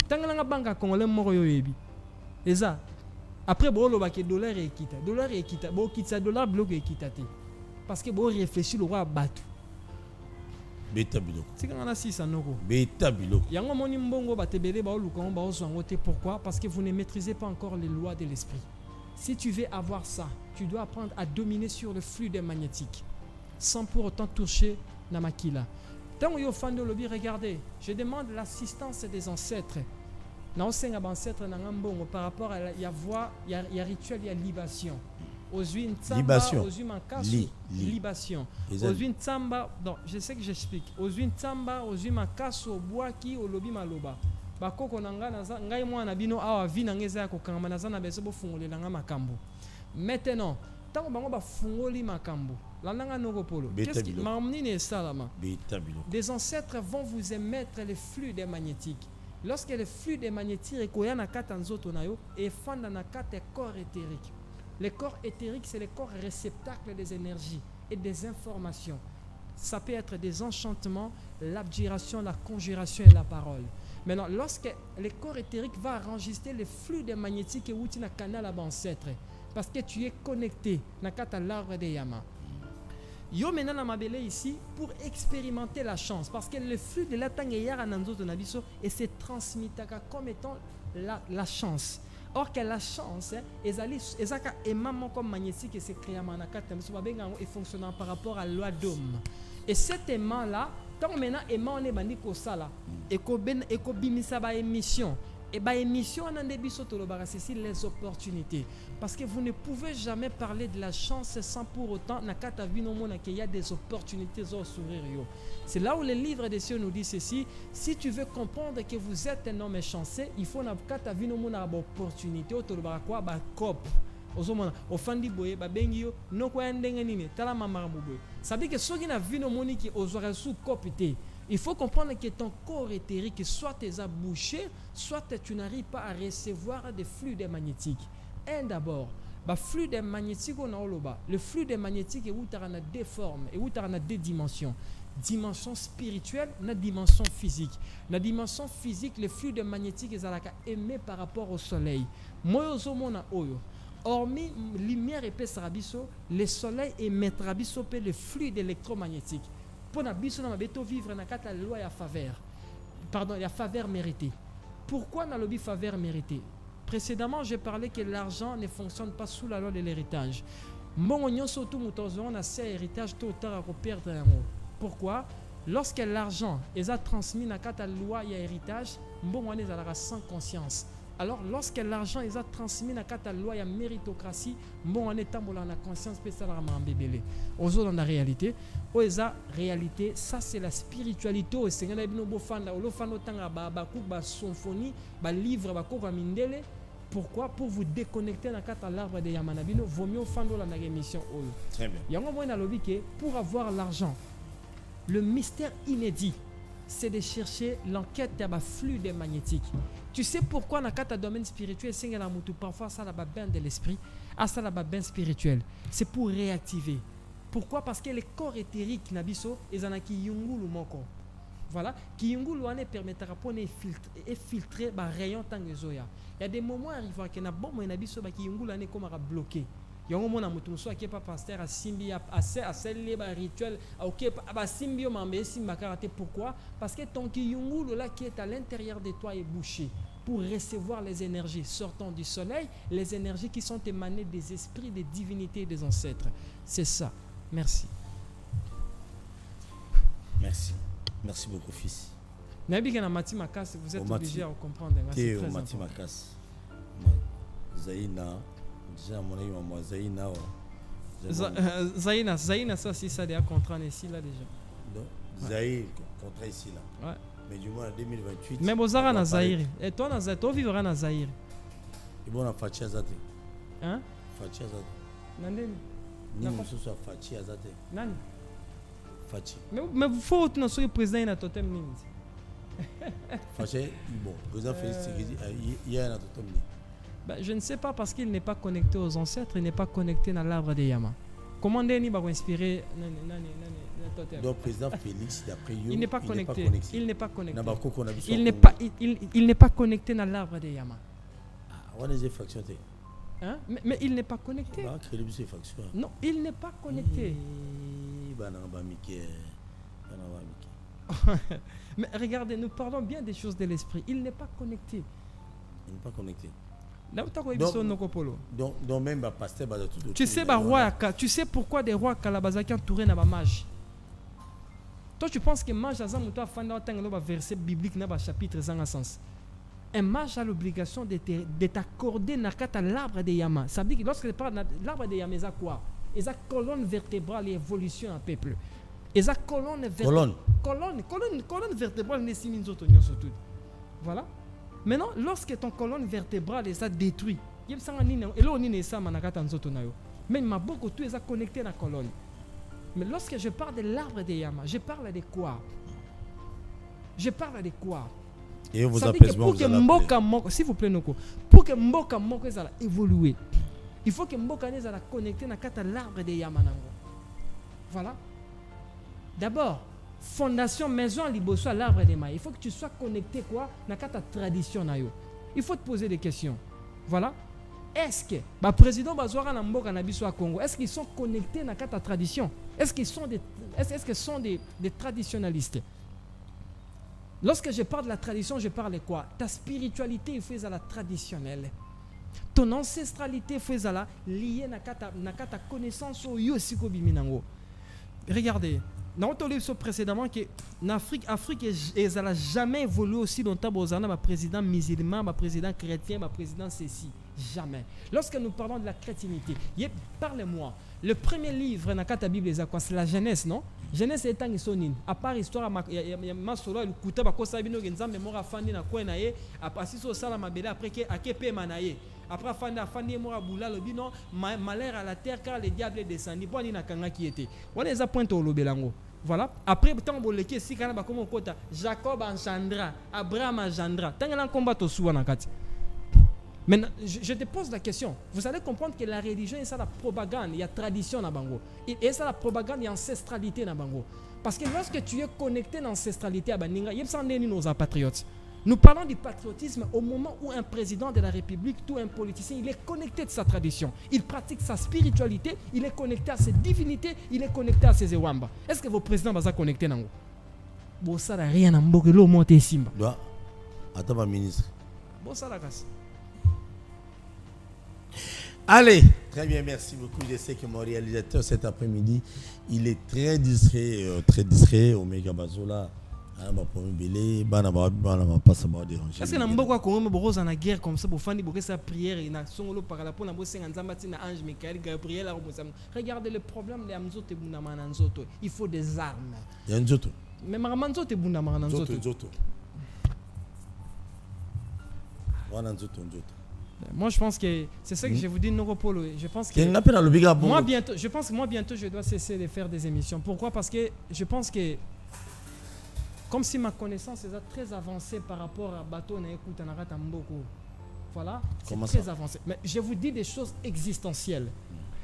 Tanga na banque congolais moko yo yebi. Eza après, bon, le dollar est équitable. Dollar est équitable. Bon, quitte ça, dollar bloque est équitable. Parce que bon, réfléchir le roi à battre. Beta bilo. C'est quand on a 600 euros. Beta bilo. Yango moni mbongo batebele ba olukongo ba oswangote. Pourquoi? Parce que vous ne maîtrisez pas encore les lois de l'esprit. Si tu veux avoir ça, tu dois apprendre à dominer sur le fluide magnétique, sans pour autant toucher Namakila. Tant que vous êtes fan de lobby, regardez, je demande l'assistance des ancêtres. Dans les ancêtres par rapport à il y a rituel, il y a libation. Libation. Libation. Donc, je sais que j'explique. Ozwin tsamba, ozwin makaso, boaki, olobi maloba. Bakoko nanga naza, ngai mwana bino awa vi nangeza ya kokanga naza na beso bo fungolela nga makambo. Maintenant, tant bango ba fungoli makambo. Landanga noko polo. Qu'est-ce qui m'amnine salama? Des ancêtres vont vous émettre les fluides magnétiques. Lorsque le fluide magnétique est koya na kata nzoto na yo et fanda na kata corps éthérique. Le corps éthérique, c'est le corps réceptacle des énergies et des informations. Ça peut être des enchantements, l'abjuration, la conjuration et la parole. Maintenant, lorsque le corps éthérique va enregistrer le fluide magnétique et outil na canal à ancêtre, parce que tu es connecté na kata l'arbre de Yama. Yo maintenant na mabele ici pour expérimenter la chance parce que le flux de la tangeyara nanzoto nabiso et c'est transmis comme étant la chance. Or que la chance ezaka aimant comme magnétique et c'est créé manakata et fonctionnant par rapport à la loi d'homme. Et cet aimant là, tant maintenant aimant on est bandi ko sala et ko bimisa ba émission. Et bien, émission en début c'est les opportunités. Parce que vous ne pouvez jamais parler de la chance sans pour autant qu'il y a des opportunités au sourire. C'est là où le livre des cieux nous dit ceci. Si tu veux comprendre que vous êtes un homme chanceux, il faut une opportunité. Ofandi boye babengi yo noko ya ndenge nini tala mamara muboye ça veut dire que soki na vino moni ki ozwaka sous copité Il faut comprendre que ton corps éthérique, soit tu es bouché, soit tu n'arrives pas à recevoir des fluides magnétiques. Un d'abord, le fluide magnétique, le fluide magnétique est où tu as deux formes, et où tu as deux dimensions. Dimension spirituelle, la dimension physique. La dimension physique, le fluide magnétique est émis par rapport au soleil. Moi, hormis lumière épaisse, le soleil émettra le fluide électromagnétique. Pour vivre dans la loi à faveur. Pardon, il y a faveur méritée. Pourquoi dans le faveur méritée? Précédemment, j'ai parlé que l'argent ne fonctionne pas sous la loi de l'héritage. On a ces héritages tôt ou tard à perdre un mot. Pourquoi? Lorsque l'argent est transmis dans la loi et héritage, on est sans conscience. Alors, lorsque l'argent est transmis dans la loi et méritocratie, on est dans la conscience dans la réalité. Réalité, ça c'est la spiritualité. Pourquoi? Pour vous déconnecter dans l'arbre de Yamanabino, vaut mieux faire la émission. Très bien. Pour avoir l'argent, le mystère inédit, c'est de chercher l'enquête de fluide magnétique. Tu sais pourquoi dans le domaine spirituel, parfois ça a bain de l'esprit, ça a bain spirituel. C'est pour réactiver. Pourquoi? Parce que le corps éthérique nabiso est un qui yungulu moko. Voilà, qui yungulu ane permettra pour filtrer ba rayon tangezoya. Il y a des moments arrivant que na bon nabiso ba qui yungulu ane comme bloqué. Il y a un moment où soit qui pas pasteur à simbi à celle rituel OK ba simbi mambe simba karaté. Pourquoi? Parce que ton qui yungulu là qui est à l'intérieur de toi est bouché pour recevoir les énergies sortant du soleil, les énergies qui sont émanées des esprits, des divinités et des ancêtres. C'est ça. Merci. Merci. Merci beaucoup, fils. Vous êtes obligé à comprendre. C'est très important. Zaïna, ça, si ça a contrat ici, là, déjà. Zaïr, contrat ici, là. Ouais. Mais du moins, en 2028. Mais vous avez un Zaïr. Et toi, tu vivras dans Zaïr. Et bon, on a Fatia Zate. Hein? Fatia Zate. Nandel. Nani soit Fatia Zate. Nani? Fatia. Mais vous faut que nous président de totem Nini. Fatia, bon, président Félix Tshisekedi, il y a un totem Nini. Je ne sais pas parce qu'il n'est pas connecté aux ancêtres, il n'est pas connecté dans l'arbre des Yama. Comment Nani va inspirer totem? Donc, président Félix, d'après il n'est pas connecté. Il n'est pas connecté. Il n'est pas connecté dans l'arbre des Yama. Ah, on a des fractions. Hein? Mais il n'est pas connecté. Non, il n'est pas connecté. Mais regardez, nous parlons bien des choses de l'esprit. Il n'est pas connecté. Il n'est pas connecté. Donc même pasteur tu sais tu sais pourquoi des rois Kalabazaki entourés dans la mage. Toi tu penses que mage a un verset biblique dans le chapitre sans sens. Un mage a l'obligation de t'accorder dans l'arbre de Yama. Ça veut dire que lorsque tu parles de l'arbre de Yama, il y a quoi? Il y a colonne vertébrale et évolution en peuple. Il y a colonne vertébrale n'est pas surtout. Voilà. Maintenant, lorsque ton colonne vertébrale est détruite, il y a même ma beaucoup tout est connecté à la colonne. Mais lorsque je parle de l'arbre de Yama, je parle de quoi? Je parle de quoi? Et vous pour que Mboka Moko, s'il vous plaît, pour que Mboka Moko évolue, il faut que Mboka soit connecté à l'arbre de Yamanango. Voilà. D'abord, fondation maison liboso à l'arbre de Maï. Il faut que tu sois connecté quoi dans ta tradition. Il faut te poser des questions. Voilà. Est-ce que le président Bazouara Namboka Nabiso à Congo, est-ce qu'ils sont connectés dans ta tradition? Est-ce qu'ils sont des traditionnalistes? Lorsque je parle de la tradition, je parle de quoi? Ta spiritualité est la traditionnelle. Ton ancestralité est liée à ta connaissance au Yosiko Biminango. Regardez, nous avons dit précédemment que l'Afrique n'a jamais évolué aussi longtemps pour un président musulman, un président chrétien, un président ceci. Jamais. Lorsque nous parlons de la chrétienté, parlez-moi. Le premier livre dans la Bible, c'est la Genèse, non? Genèse est un sonin. À part histoire, il y a Masolo, il coûte pas quoi ça, il y a mémoire fandi na quoi naie. Après si so sala mabela après que akepe manaye. Après fandi mora boula le non malheur à la terre car le diable est descendu. Bon ni na kanga qui était. On les a pointé au lobelango. Voilà. Après, tant que les si quand même comme kota Jacob engendra, Abraham engendra. Tant que l'on combat au sous en kati. Maintenant, je te pose la question. Vous allez comprendre que la religion est ça la propagande, il y a tradition na bango. Et ça la propagande, il y a ancestralité na bango. Parce que lorsque tu es connecté dans l'ancestralité à Baninga, il y a nos patriotes. Nous parlons du patriotisme au moment où un président de la République, tout un politicien, il est connecté de sa tradition. Il pratique sa spiritualité, il est connecté à ses divinités, il est connecté à ses ewamba. Est-ce que vos présidents sont connectés dans vous? Bon, ça n'a rien à mbok l'eau monte simba. Doit. Attends, ma ministre. Bon, ça la casse. Allez, très bien, merci beaucoup. Je sais que mon réalisateur cet après-midi, il est très discret. Omega Bazola. Est-ce que na mboko ko mo boza na guerre comme ça pour faire sa prière et na songolo par la pour na bo senga nzambati na ange Michael Gabriel la robosam. Regardez le problème les amzote buna mananzoto. Il faut des armes. Il y a un zoto. Mais mananzoto buna mananzoto. Zoto. Moi je pense que c'est ça que je vous dis Neuropolo. Je pense que je pense que moi bientôt je dois cesser de faire des émissions. Pourquoi? Parce que je pense que comme si ma connaissance est très avancée par rapport à bateau na écoute na rata mboko. Voilà, c'est très avancé. Mais je vous dis des choses existentielles.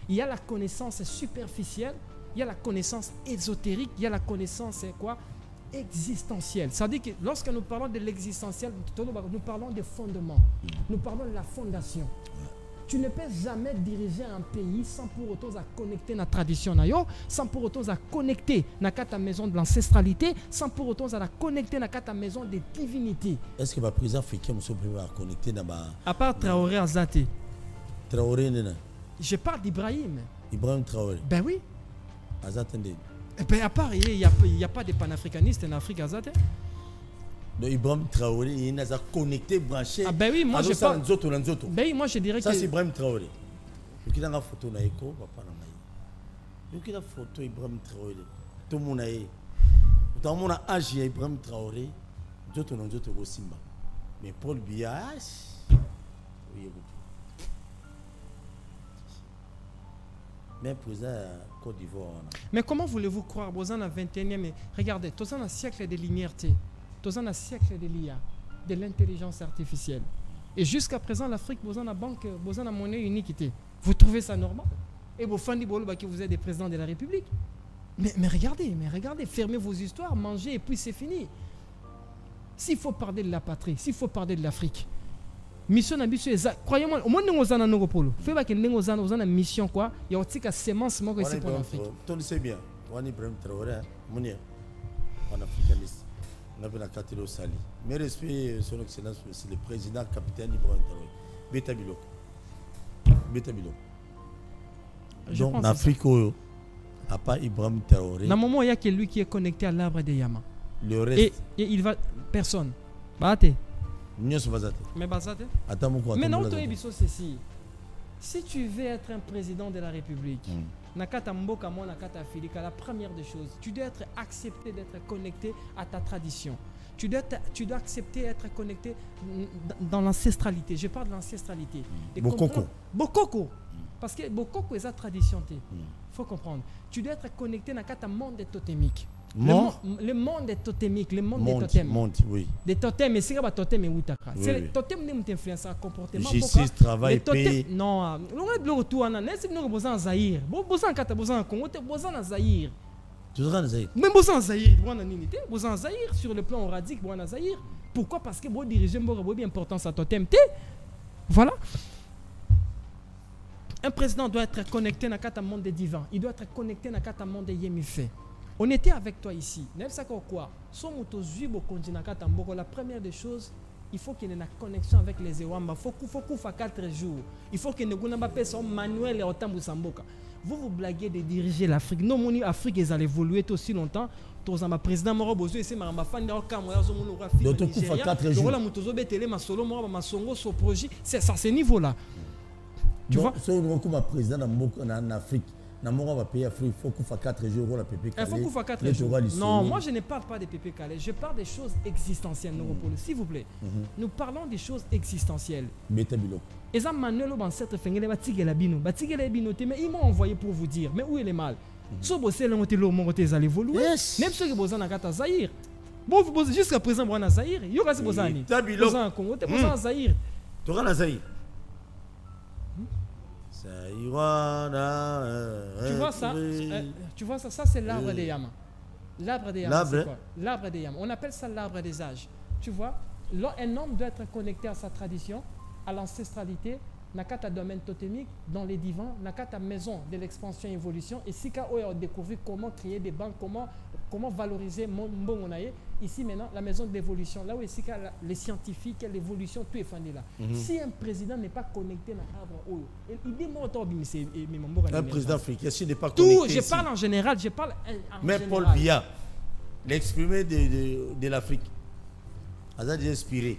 Il y a la connaissance superficielle, il y a la connaissance ésotérique, il y a la connaissance existentielle. Ça veut dire que lorsque nous parlons de l'existentiel, nous parlons des fondements. Nous parlons de la fondation. Tu ne peux jamais diriger un pays sans pour autant connecter la tradition, sans pour autant connecter la maison de l'ancestralité, sans pour autant connecter la maison des divinités. Est-ce que le président africain va connecter à part Traoré Azate. Traoré, je parle d'Ibrahim. Ibrahim Traoré. Ben oui. Azate. Ben à part, il n'y a pas de panafricanistes en Afrique Azate. Donc Ibrahim Traoré, il est connecté, branché. Ah ben oui, moi je parle. Ben oui, moi je dirais ça que c'est Ibrahim Traoré. Donc il a une photo na eko, papa na mai. Donc il a une photo Ibrahim Traoré. Tout le monde a eu. Tout le monde a agi Ibrahim Traoré. Nzoto na nzoto go simba. Mais Paul Biya, oui. Mais président Côte d'Ivoire. Mais comment voulez-vous croire, vous en avez 21e, mais regardez, tous en un siècle de lumière. Dans un siècle de l'IA, de l'intelligence artificielle. Et jusqu'à présent, l'Afrique, vous en a banque, vous en a monnaie unique. Vous trouvez ça normal? Et vous faites que vous êtes des présidents de la République. Mais regardez, fermez vos histoires, mangez et puis c'est fini. S'il faut parler de la patrie, s'il faut parler de l'Afrique, mission ambitieuse exact. Croyez-moi, au moins nous sommes en Europol. Fait que nous sommes en mission quoi. Il y a aussi une sémence moi ici pour l'Afrique. Tu sais bien, on est Ibrahim Traoré, on est africaniste. On a la carte Sali. Mes respects, son excellence, c'est le président capitaine Ibrahim Traoré. Beta Bilo. Donc, en Afrique, à part Ibrahim Traoré. Dans le moment, il n'y a que lui qui est connecté à l'arbre de Yama. Le reste. Et il va. Personne. Bate. Mais Bazate. Attends, mais non, c'est ceci. Si tu veux être un président de la République, la première des choses, tu dois être accepté d'être connecté à ta tradition. Tu dois accepter d'être connecté dans l'ancestralité. Je parle de l'ancestralité. Bokoko. Parce que Bokoko est sa tradition. Il faut comprendre. Tu dois être connecté dans le monde totémique. Le monde est totémique, le monde des totems. Oui. Des totems, mais c'est pas totem et outaka. C'est les totems qui influencent le comportement. Justice, travail, paix. Non, le retour à n'est-ce que nous besoin Zaïre. Besoin kata besoin Congo, besoin na Zaïre. Tu seras na Zaïre. Même besoin Zaïre, besoin unité, besoin Zaïre sur le plan radique, besoin Zaïre. Pourquoi? Parce que vous dirigez une importance à totem. Voilà. Un président doit être connecté dans le monde des divins. Il doit être connecté dans le monde des yémifés. On était avec toi ici. La première des choses, il faut qu'il y ait une connexion avec les Ewamba. Il faut qu'il fasse 4 jours. Il faut qu'il y ait une personne manuelle et autant Samboka. Vous blaguez de diriger l'Afrique. Non, mon Afrique, ils allaient évoluer aussi longtemps. Tous les présidents Morobozo et c'est ma fan de Cameroun. Donc, il faut 4 jours. C'est à ce niveau-là. Tu vois? Si on a un président en Afrique, il faut qu'on fasse 4 jours la PP Calais. Il faut qu'on fasse 4 jours. Non, moi je ne parle pas de PP Calais. Je parle des choses existentielles, s'il vous plaît. Nous parlons des choses existentielles. Et ça, Manuel, mais ils m'ont envoyé pour vous dire. Mais où est le mal? So bossé le monté lo monté za évoluer. Même ceux qui bossent na kata Zaïre. Bon jusqu'à présent bon na Zaïre. Yo kasi bossani. Bossani Congo, te bossani Zaïre. Tu vas na Zaïre. Tu vois ça c'est l'arbre des Yama. L'arbre des Yama, c'est quoi? L'arbre des Yama. On appelle ça l'arbre des âges. Tu vois, un homme doit être connecté à sa tradition, à l'ancestralité, nakata domaine totémique, dans les divans, nakata maison de l'expansion et évolution. Et si on a découvert comment créer des banques, comment valoriser Mbongonaye, ici maintenant, la maison de l'évolution, là où les scientifiques, l'évolution, tout est fondé là. Si un président n'est pas connecté à l'arbre, il dit un président africain, s'il n'est pas connecté. Tout, je parle en général, mais Paul Biya, l'exprimé de l'Afrique, a déjà inspiré.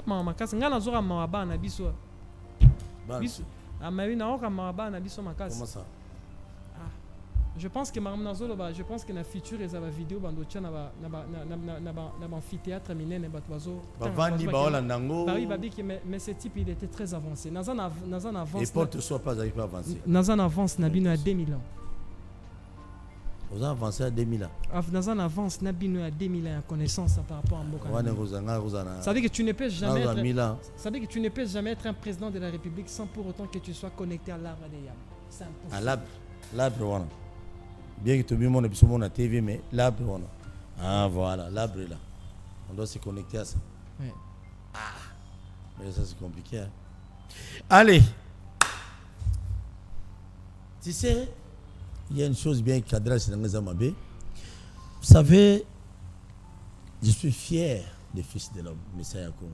Comment ça? Je pense que je pense que dans le futur les vidéos na amphithéâtre minene mais ce type il était très avancé. Dans un avance. Les portes ne soient pas avancées. Dans un avance nabino à 2000 ans. Vous avez avancé à 2000 ans. Dans un avance nabino à 2000 ans connaissance par rapport à Mboka. Ça veut dire que tu ne peux jamais être. Ça veut dire que tu ne peux jamais être un président de la République sans pour autant que tu sois connecté à l'arbre des Yam. C'est impossible. À l'arbre voilà. Bien que tu aies mon épisode à TV, mais l'arbre, voilà. Ah, voilà, l'arbre est là. On doit se connecter à ça. Ouais. Ah, mais ça, c'est compliqué. Hein. Allez. Tu sais, il y a une chose bien cadrée dans les Amabé. Vous savez, je suis fier des fils de l'homme, Messiah Congo.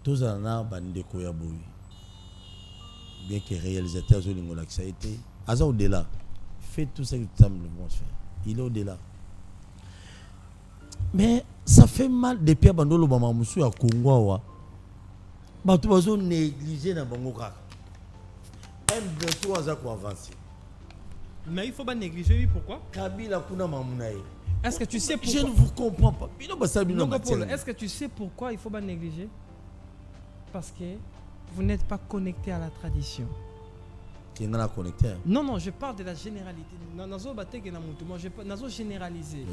Tous en ont bandé Koyaboui. Bien que réalisateur, ça a été. Aza au-delà. Fais tout ce que tu as le bon faire. Il est au-delà. Mais ça fait mal depuis que Bandolo Bamamoussou à Congo. Tu vas négliger dans Bango Kaka. M23 a avancé. Mais il ne faut pas négliger, oui, pourquoi? Kabila Kuna Mamounaï. Est-ce que tu sais pourquoi? Je ne vous comprends pas. Est-ce que tu sais pourquoi il ne faut pas négliger? Parce que vous n'êtes pas connecté à la tradition. Connecté. Non, je parle de la généralité. Je généraliser.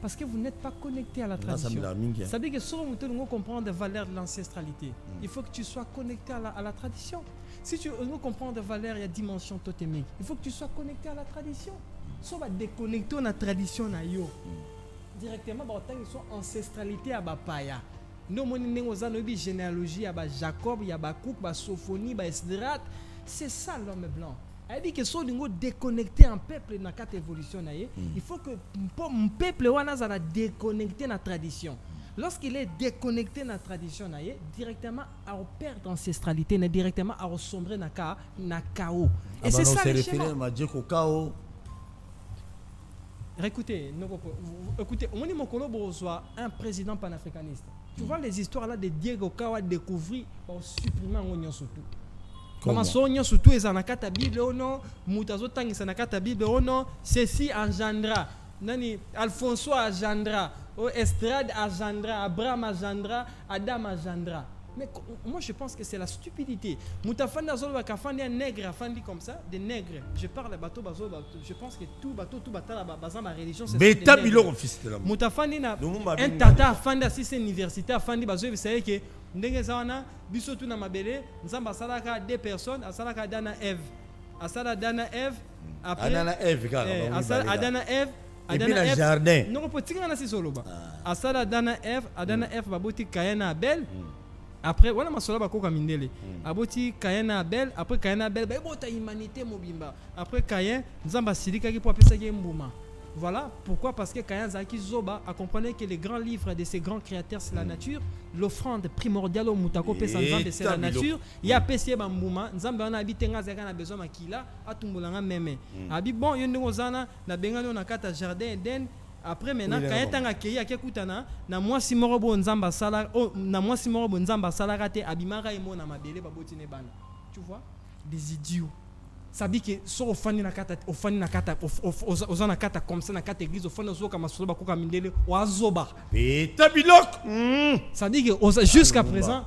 Parce que vous n'êtes pas connecté à la tradition. Ça veut dire que si vous comprenez les valeurs de l'ancestralité, il faut que tu sois connecté à la tradition. Si tu comprends les valeurs et la dimension totémique, il faut que tu sois connecté à la tradition. Si on va déconnecter à la tradition, directement, ils sont ancestralité à Bapaya. Nous avons une généalogie à Jacob, à Bakouk, à Sophonie, à Esdrat. C'est ça l'homme blanc. Elle dit que si on déconnecté un peuple dans cette évolution, il faut que le peuple soit déconnecté dans la tradition. Lorsqu'il est déconnecté dans la tradition, directement à perdre l'ancestralité, directement à sombrer dans le chaos. Et c'est ça le schéma. Écoutez, on soit un président panafricaniste. Tu vois les histoires là de Diego Kawa découvrir pour supprimer un surtout. Comment sonyo surtout les anakata Bible ou non, mutazo tangi sanakata Bible ou non, ceci engendra, nani Alfonso engendra, Estrade engendra, Abraham engendra, Adam engendra. Mais moi je pense que c'est la stupidité. Moutafanda zolo kafandi un nègre afandi comme ça, des nègres. Je parle bateau bazo, je pense que tout bateau la bazan ma religion c'est mais tabilo fils de l'homme. Moutafandi na un tata afandi à 6 université afandi bazo vous savez que ndenge zawana biso tu na mabele nzamba salaka 2 personnes asalaka Adana Eve asala Adana Eve après Adana Eve Adana Eve Adana jardin non peut tinga na sisoloba asala Adana Eve baboti Kayana Abel après voilà masolo bakoka mindele aboti Kayana Abel après Kayana Abel ba bota humanité mobimba après Kayen nzamba silika ki po apesa ki mbuma. Voilà pourquoi, parce que Kayan Zaki Zoba a compris que les grands livres de ces grands créateurs c'est la nature, l'offrande primordiale au Moutako Pessanzan c'est la nature, il y a Pessie Bambouma, Nzamba na habité Ngazaka na besoin makila, a Tumbulanga meme. Abi bon, yondozana na bengano na kata jardin Eden. Après maintenant Kayan tanga kei akekutana na moi simorobo Nzamba sala na moi simorobo Nzamba sala rate abimara emo na mabele babotine bana. Tu vois, des idiots. Ça dit que so ofani na kata oza na kata comme ça na kata église ofani ozo kama solo bakoka mindele oazoba Peta bilok. ça dit que jusqu'à présent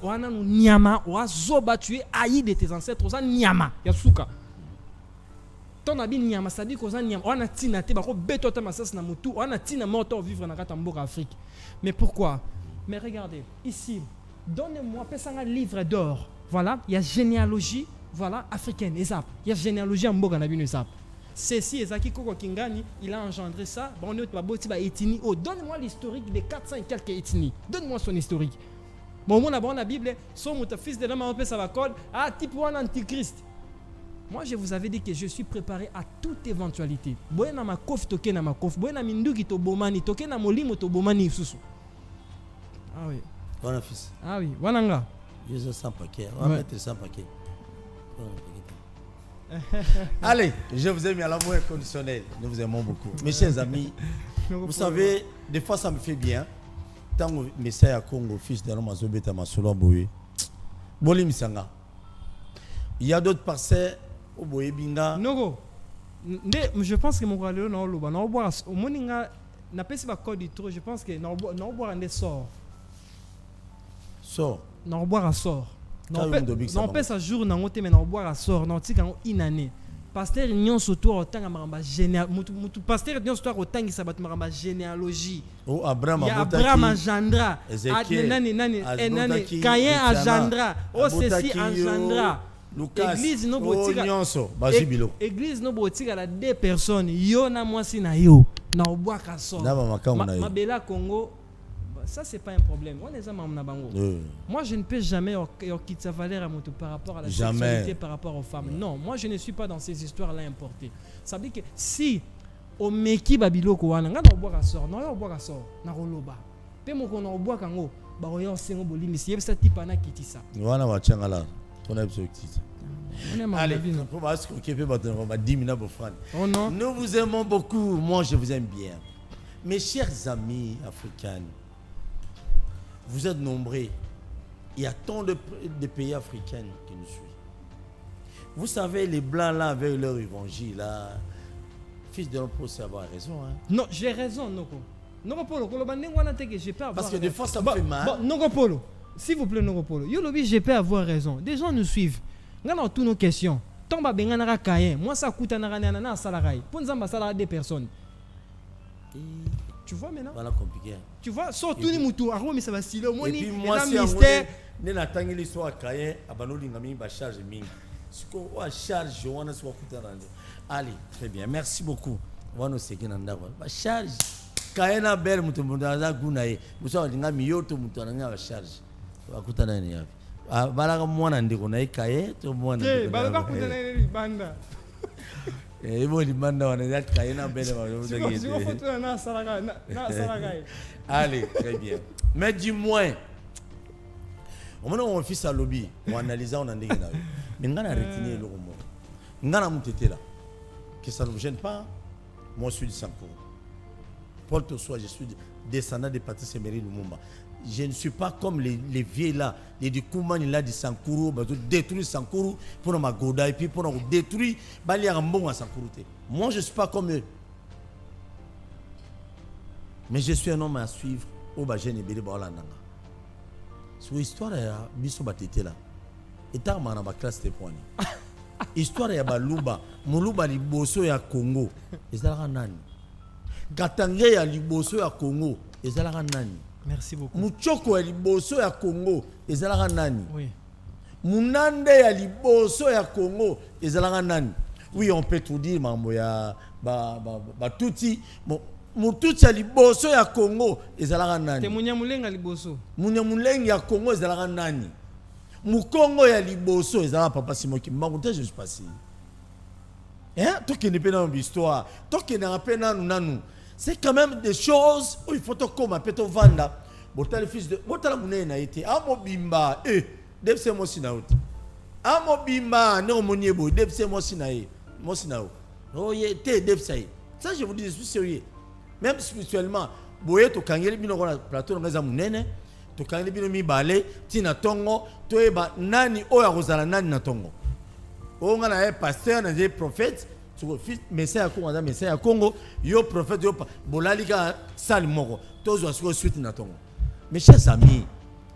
wana no nyama oazoba, tu es haï de tes ancêtres oza nyama ya suka ton abi nyama, ça dit que oza nyama wana tina te bako beto ta masas na mutu wana tina morto vivre na kata mboka Afrique. Mais pourquoi? Mais regardez ici, donnez-moi un livre d'or, voilà, il y a généalogie, voilà, africaine, ESAP. Il y a généalogie en Mboga Nabino ESAP. Ceci, Ezaki Koko Kingani, il a engendré ça. Bon, oh, donne-moi l'historique des 400 et quelques ethnies. Donne-moi son historique. Bon, mon abon la Bible, son fils de l'homme a ça va code. Ah, type 1 antichrist. Moi, je vous avais dit que je suis préparé à toute éventualité. Boye na ma kof toke na ma kof. Boye na minduki to bomani. Toke na molimo to bomani susu. Ah oui. Voilà, fils. Ah oui. Wananga. Je suis sans paquet. On va mettre 100 paquets. Allez, je vous ai mis à l'amour inconditionnel. Nous vous aimons beaucoup. Mes chers amis, vous savez, des fois ça me fait bien. Tant que Messiah Congo, fils de l'homme à Zobeta Masolo Boye, Boli Misanga. Il y a d'autres parcelles au Boye Binga. Non, je pense que mon gars, non, non, boire au moninga, n'a pas pas code du trop. Je pense que non, boire un sort. Sort. Non, boire un sort. Non, pas ça jour, non, mais non, boire un sort. Non, tu quand une année. Pasteur Nyon surtout autant à généal. Pasteur Nyon surtout autant qui s'abat ma généalogie. Oh, Abraham, Abraham engendra. Nani, Caïn engendra. Oh, ceci engendra. Église no botika. Église no botika la deux personnes. Yo na moi si na yo. Na boire un sort. Ma bella Congo. Ça, c'est pas un problème. Moi, je ne peux jamais quitter sa valeur à mon par rapport à la sexualité, par rapport aux femmes. Non, moi, je ne suis pas dans ces histoires-là importées. Ça veut dire que si au meki babilo ko wana nga na boire à sort, non yo boire à sort, na roloba. Pe mo ko na boire kango, ba yo sengo bolimi si yebisa tipana kitisa. Wana wa changala. On a besoin de ça. Allez, on va se occuper on va 10 minutes pour frère. Oh non. Nous vous aimons beaucoup. Moi, je vous aime bien. Mes chers amis africains, vous êtes nombreux. Il y a tant de pays africains qui nous suivent. Vous savez, les Blancs là, avec leur évangile, là, fils de l'homme peut avoir raison. Hein? Non, j'ai raison, Noko. Noko Polo, j'ai pas avoir parce que des fois, ça me fait mal. Bon, Noko Polo, s'il vous plaît, Noko Polo, j'ai pas avoir raison. Des gens nous suivent. Nous avons toutes nos questions. Tomba Bengana Kayen, moi ça coûte un arana salaray. Pour nous, ça des personnes. Tu vois maintenant? Voilà compliqué. Tu vois, surtout les moutons, mais ça va si le et puis moi, si mystère. Nous n'attendons l'histoire à Kayen, à Banolingami, à charge ming. Ce qu'on a charge, on a soit coûté. Allez, très bien, merci beaucoup. On va nous séquer dans la charge. Kayen a belle mouton, mouton, gounaye. Vous savez, on a mis autre mouton, on a charge. On va coûter dans les yeux. Ah, voilà, moi, on a dit qu'on a Kayen, tout le monde. Eh, bah, on va coûter dans les banda. Et bon, il m'a dit Kayen a belle. Allez, très bien. Mais du moins, on a fait ça lobby, on analyse, on a dit mais on a retenu le mot. On a monté là. Que ça ne vous gêne pas. Moi, je suis du Sankourou. Paul Tossoa, je suis descendant de Patrice Emery Lumumba. Je ne suis pas comme les vieux là, les Koumani là du Sankourou, pour détruire Sankourou, pour ma goda et puis pour détruire Baliarambon à Sankourou. Moi, je ne suis pas comme eux. Mais je suis un homme à suivre au Bajen et Bélé Baolananga. Sur l'histoire, il y a Bisso Batete là. Et t'as ma classe de poignées. Histoire, il y a Baluba. Moulouba Liboso ya Congo. Et ça la nani. Katangé ya Liboso ya Congo. Et ça la nani. Merci beaucoup. Muchoko ya Liboso ya Congo. Et ça la nani. Oui. Munande ya Liboso ya Congo. Et ça la nani. Oui, on peut tout dire, mambo ya Touti. Mututi ya Liboso ya Congo. Et ça la nani. Te Munyamulenga Liboso. Munyamulenga ya Congo. Et ça la nani. Mukongo ya Liboso. Et ça la papa Simoki. Magoute, je suis passé. Hein? Toi qui n'es pas dans l'histoire. Toi qui n'es pas dans nous. C'est quand même des choses où il faut te comme un peu te vendre. Botal fils de Botal Mouné n'a été Amobimba. Debse Mosinaout. Amobimba, non Moniebo. Debse Mosinae. Mosinao. Oh, y était Debsaï. Ça, je vous dis, je suis sérieux. Même spirituellement, Boye, tu kangeli bino na plateau na munene. Tu kangeli bino mi balé. Tina tongo. Tu eba nani oya rozala nani na tongo. On a un pasteur, un prophète, Messiah Congo, Messiah Congo, yo prophète, yo Bolalika, Salmoro, tous os suite natongo. Mes chers amis,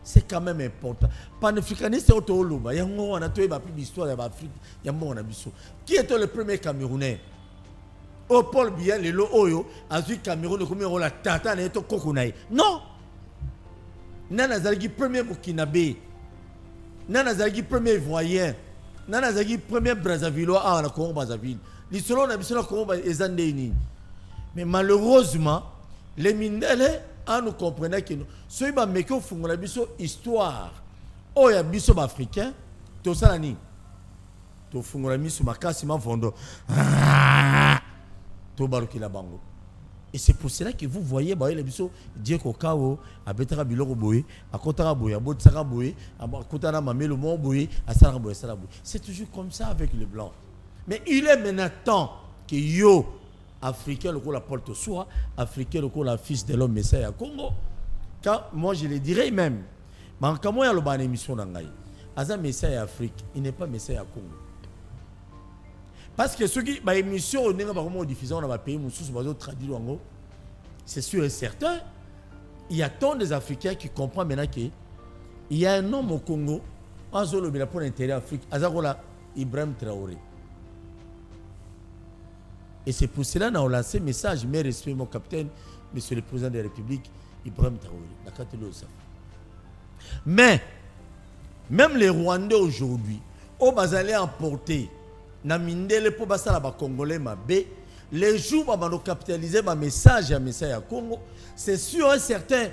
c'est quand même important. Panafricaniste, c'est Otoloba. Il y a un peu d'histoire de l'Afrique. Il y a un biso. Qui est le premier Camerounais? Au Paul Biya, le Oyo, a vu Cameroun, comme on l'a tata, n'est pas Kokunaï. Non! Nana Zalgi, premier Burkinabé. Nana Zalgi, premier Ivoirien. Nana Zalgi, premier Brazzavillois à la Congo Brazzaville. L'histoire de la Congo est. Mais malheureusement, les Mindele, nous comprenons que ceux qui ont fait l'histoire, oh, il y a des africains, tout ça, ni. Tu fais l'histoire, tu fais l'histoire. Et c'est pour cela que vous voyez, les bisous, Dieu Kokao, à Betara Biloro Boé, à Kotara Boé, à Botsara Boé, à Kotana Mamelo Mon Boé, à Sarabo et Sarabo. C'est toujours comme ça avec les Blancs. Mais il est maintenant temps que yo, Africain, le coup la porte soit, Africain, le coup la fils de l'homme Messiah à Congo. Car moi je le dirais même, mais quand moi il y a le émission dans Gaï, Aza Messiah Afrique, il n'est pas Messiah à Congo. Parce que ceux qui, bah, émission, on est vraiment diffusé dans le pays, c'est sûr et certain. Il y a tant des Africains qui comprennent maintenant qu'il y a un homme au Congo, en zone pour l'intérêt Afrique, Azarola Ibrahim Traoré. Et c'est pour cela qu'on a lancé un message, mes respects, mon capitaine, monsieur le président de la République, Ibrahim Traoré. Mais, même les Rwandais aujourd'hui, au Bazalé emporté, na mindele po basala ba congolais mabe les jours ba no capitaliser ba message à Messiah Congo c'est sûr et certain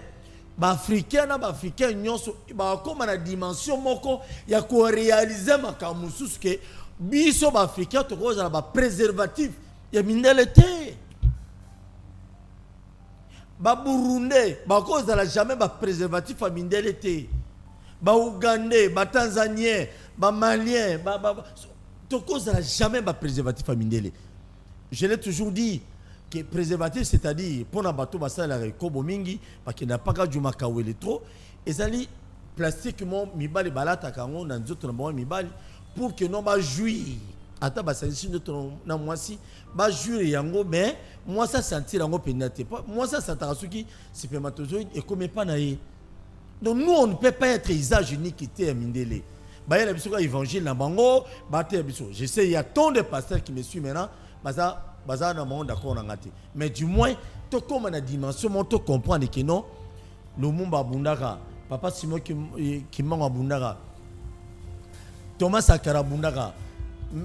ba africain na ba africain nyonso ba comme na dimension moko ya ko réaliser makambo susu ke biso ba africain to ko za ba préservatif ya mindele te ba burundais ba ko za la jamais ba préservatif ya mindele te ba ougandais ba tanzanien ba malien ba cause n'a jamais de préservatif à Mindele. Je l'ai toujours dit que préservatif, c'est-à-dire pour un bateau, ça la kobo mingi, parce qu'il n'a pas qu'à du makawele trop. Et ça dit plastiquement, mibali balata kango dans d'autres moments mibali pour que non ba jouir. Ata ba sensi notre na moi si ba jouir yango mais moi ça sentir yango pénalité. Moi ça satarasuki spermatozoïde et comme pas naïe. Donc nous on ne peut pas être usage unique qui était à Mindele. Évangile na bango je sais il y a tant de pasteurs qui me suivent maintenant baza na monde d'accord na ngati mais du moins to comme na dimension mon to comprendre que non le mumba bundaka papa Simon qui m'a bundaka Thomas Sakara bundaka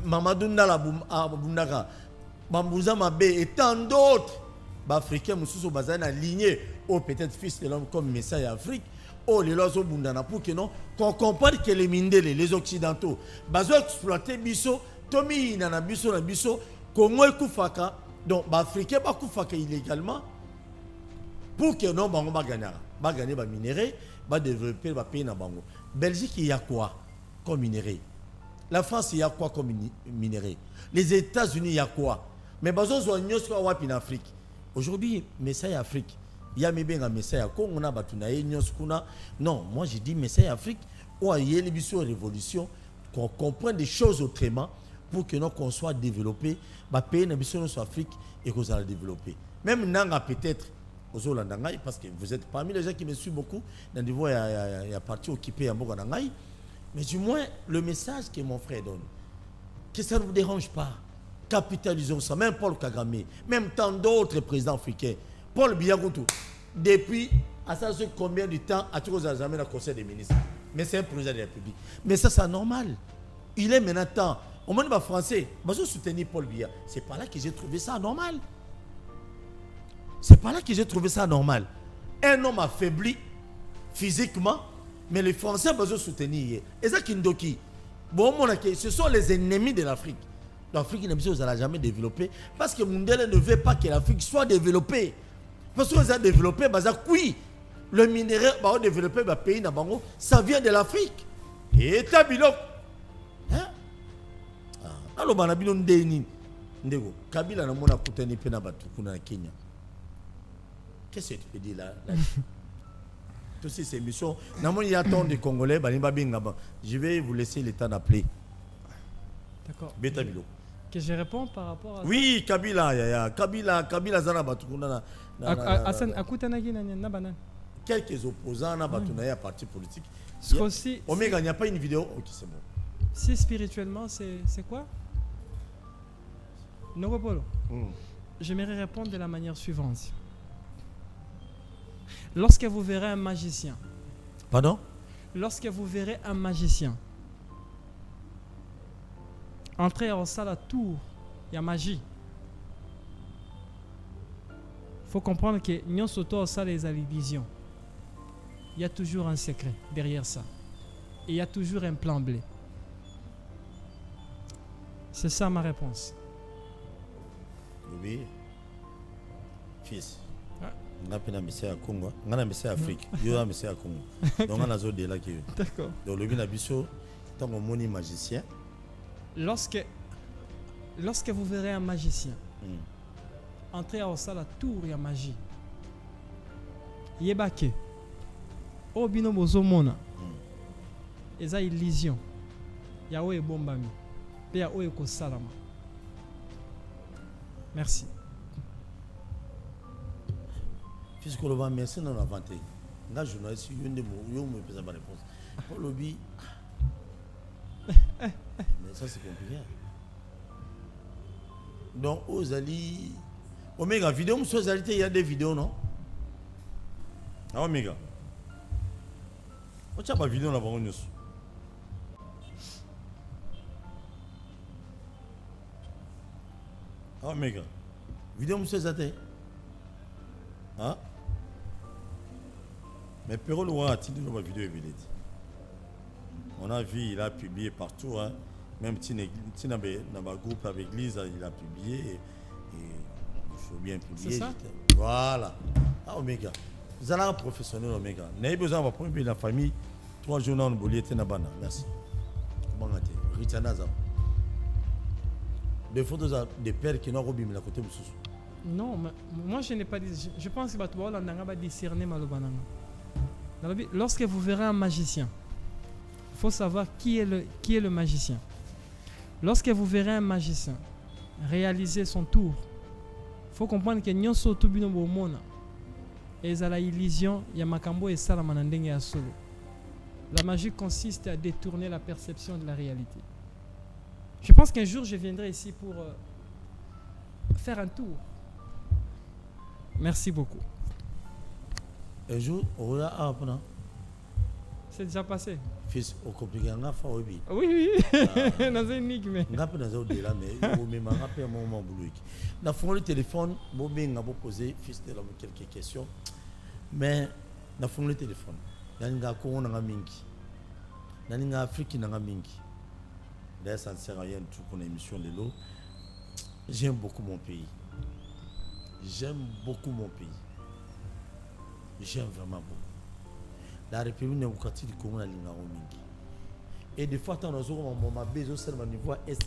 Mamadou Ndala bundaka Bambouza Mabe et tant d'autres africains mususu baza na lignée ou peut-être fils de l'homme comme Messiah Afrique. Oh, les lois sont bundana pour que non, qu'on comprenne que les Mindele, les Occidentaux, bazo exploiter biso, Tomi nana biso na biso, Congo et Koufaka, donc Africain ba Koufaka illégalement, pour que non, bango ba gagner ba minerai, ba développer ba pays na bango. Belgique il y a quoi comme minerai? La France il y a quoi comme minerai? Les États-Unis il y a quoi? Mais bazo zoignos quoi wapi en Afrique. Aujourd'hui, Messiah Afrique. Il y a un Messiah Congo, non, moi je dis Messiah Afrique, où il y a une révolution, qu'on comprenne des choses autrement pour que nous qu'on soit développé, bah pays en Afrique et qu'on soit développé. Même Nanga peut-être aux Hollandais, parce que vous êtes parmi les gens qui me suivent beaucoup, dans le niveau il y a parti occupé à Moganangaï, mais du moins le message que mon frère donne, que ça ne vous dérange pas, capitalisons ça, même Paul Kagame, même tant d'autres présidents africains. Paul Biya, depuis, à ça, combien de temps a-t-il jamais le Conseil des ministres? Mais c'est un président de la République. Mais ça, c'est normal. Il est maintenant temps. Au moins, les Français, je soutenir Paul Biya. C'est pas là que j'ai trouvé ça normal. C'est pas là que j'ai trouvé ça normal. Un homme affaibli physiquement, mais les Français besoin soutenir. Et ça, Kindoki. Bon, ce sont les ennemis de l'Afrique. L'Afrique n'a jamais développé parce que Mundele ne veut pas que l'Afrique soit développée. Parce que vous avez développé, oui, le minerai va développer le pays, ça vient de l'Afrique. Et Tabilo. Alors, on a bien dit, Kabila n'a pas coûté pena na Kenya. Qu'est-ce que tu peux dire là? Toutes ces émissions, il y a tant de Congolais, je vais vous laisser le temps d'appeler. D'accord. Beta bilo. Que je réponds par rapport à Oui, Kabila, Kabila Zana Batukuna. Hassan Akutanagi na banane. Quelques opposants à Batunaï à parti politique. Aussi, Omega, il n'y a pas une vidéo. Ok, c'est bon. Si spirituellement, c'est quoi? Nogopolo. J'aimerais répondre de la manière suivante. Lorsque vous verrez un magicien. Pardon? Lorsque vous verrez un magicien entrer en salle à tour, il y a magie. Il faut comprendre que nous sommes en salle des illusions. Il y a toujours un secret derrière ça. Et il y a toujours un plan bleu. C'est ça ma réponse. Oui. Fils. On a un message à Congo. On a un message à Afrique. Il y a un message à Congo. Donc on a zone de là qui. D'accord. Donc le binabiso, tant qu'on moni magicien. Lorsque vous verrez un magicien entrer en salle à tour, il y a magie. Yebake. Obino bozomona. Eza illusion. Ya oye bombami. Pe ya oye ko salama. Merci. Fils Koloba, merci d'en inventer. Là, journaliste, il y a une me pose ma réponse. Pour le lobby. Mais ça, c'est compliqué. Donc, aux alliés. Omega, vidéo, monsieur Zalité, il y a des vidéos, non? Ah, Omega. On tient pas vidéo là-bas, on est. Ah, Omega. Vidéo, monsieur Zalité. Hein? Mais Perrault Loin a tiré ma vidéo évidente. On a vu, il a publié partout, hein. Même dans ma groupe avec Lise, il a publié. Et il faut bien publier. C'est ça? Voilà. Ah, Omega. Vous allez un professionnel, Omega. N'ayez besoin de prendre la famille. 3 jours dans le bolier, t'es nabana. Merci. Comment on a Richana Zam. Des photos de pères qui n'ont pas la côté de Soussou. Non, mais moi je n'ai pas dit. Je pense que tu vas discerner Malobananga. Lorsque vous verrez un magicien, il faut savoir qui est le magicien. Lorsque vous verrez un magicien réaliser son tour, il faut comprendre que nous sommes tous les monde. Et la illusion, il y a makambo et salamanandenge ya solo. La magie consiste à détourner la perception de la réalité. Je pense qu'un jour je viendrai ici pour faire un tour. Merci beaucoup. Un jour, on va apprendre. C'est déjà passé. Fils, au compliqué, on a fait un Oui, oui. Dans une énigme. On a fait un là, mais on m'a rappelé un moment boulot. On a fait le téléphone, on a posé fils de l'homme quelques questions. Mais on a fait le téléphone. On a fait un mingi. On a fait Afrique, on a mingi. D'ailleurs, ça ne sert à rien tout pour l'émission de l'eau. J'aime beaucoup mon pays. J'aime beaucoup mon pays. J'aime vraiment beaucoup. La République démocratique du Congo, et des fois, on a besoin de niveau est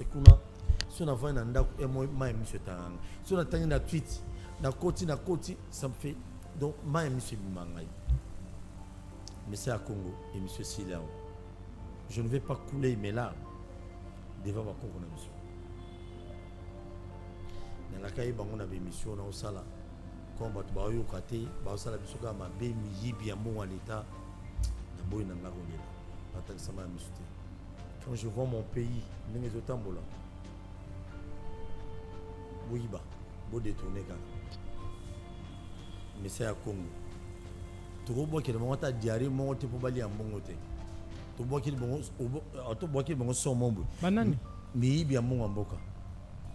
si on a vu un et moi, monsieur Tang, si on a un tweet, na côté, ça me fait donc, moi, monsieur Bimangaï, monsieur à Congo et monsieur Silao. Je ne vais pas couler mes larmes devant ma Congo, monsieur. Dans la caille, on a une mission dans le sala. Quand on va au côté, on va au ma bé, mi bon à l'état. Quand je vois mon pays, les autres là, Bouiba, beau détourné quand mais c'est à Congo. Tu vois qu'il y a un tas de diarrhée, mon te pour balayer en bon côté. Tu vois qu'il y a un son mon bout. Banane. Mais il y a bien mon en boca.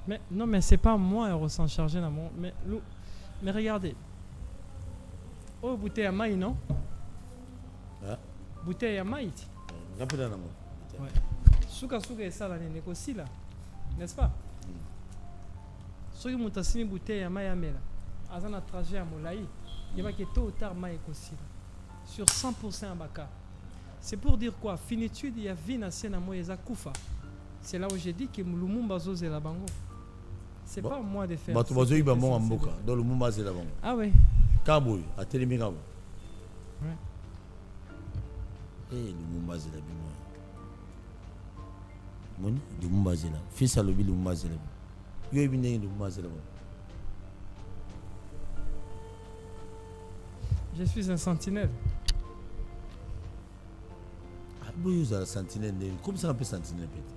Mais non, mais c'est pas moi qui ressens chargé dans mon. Mais regardez. Oh, bouteille à maï, non? Hein? Bouteille à maï. Ouais. Souka et ça là, aussi là. N'est-ce pas? Si vous avez une bouteille à maï à mela, à un trajet à Moulaï, il y a que tôt ou tard maï aussi là. Sur 100% à Baka. C'est pour dire quoi? Finitude, il y a vie na sena moyeza kufa. C'est là où j'ai dit que Lumumba zoze la bango. C'est pas moi de faire. Bah tu vas jouer bon en boca dans le Lumumba zoze la bango. Ah ouais. Kaboy, à Télémigabo. Ouais. Et le Lumumba zoze la bango. Moni Lumumba Zela. Fils à l'obi Lumumba Zela. Yo est bien Lumumba Zela. Je suis un sentinelle. Ah, vous êtes un sentinelle. Comme ça, on peut sentinelle peut-être.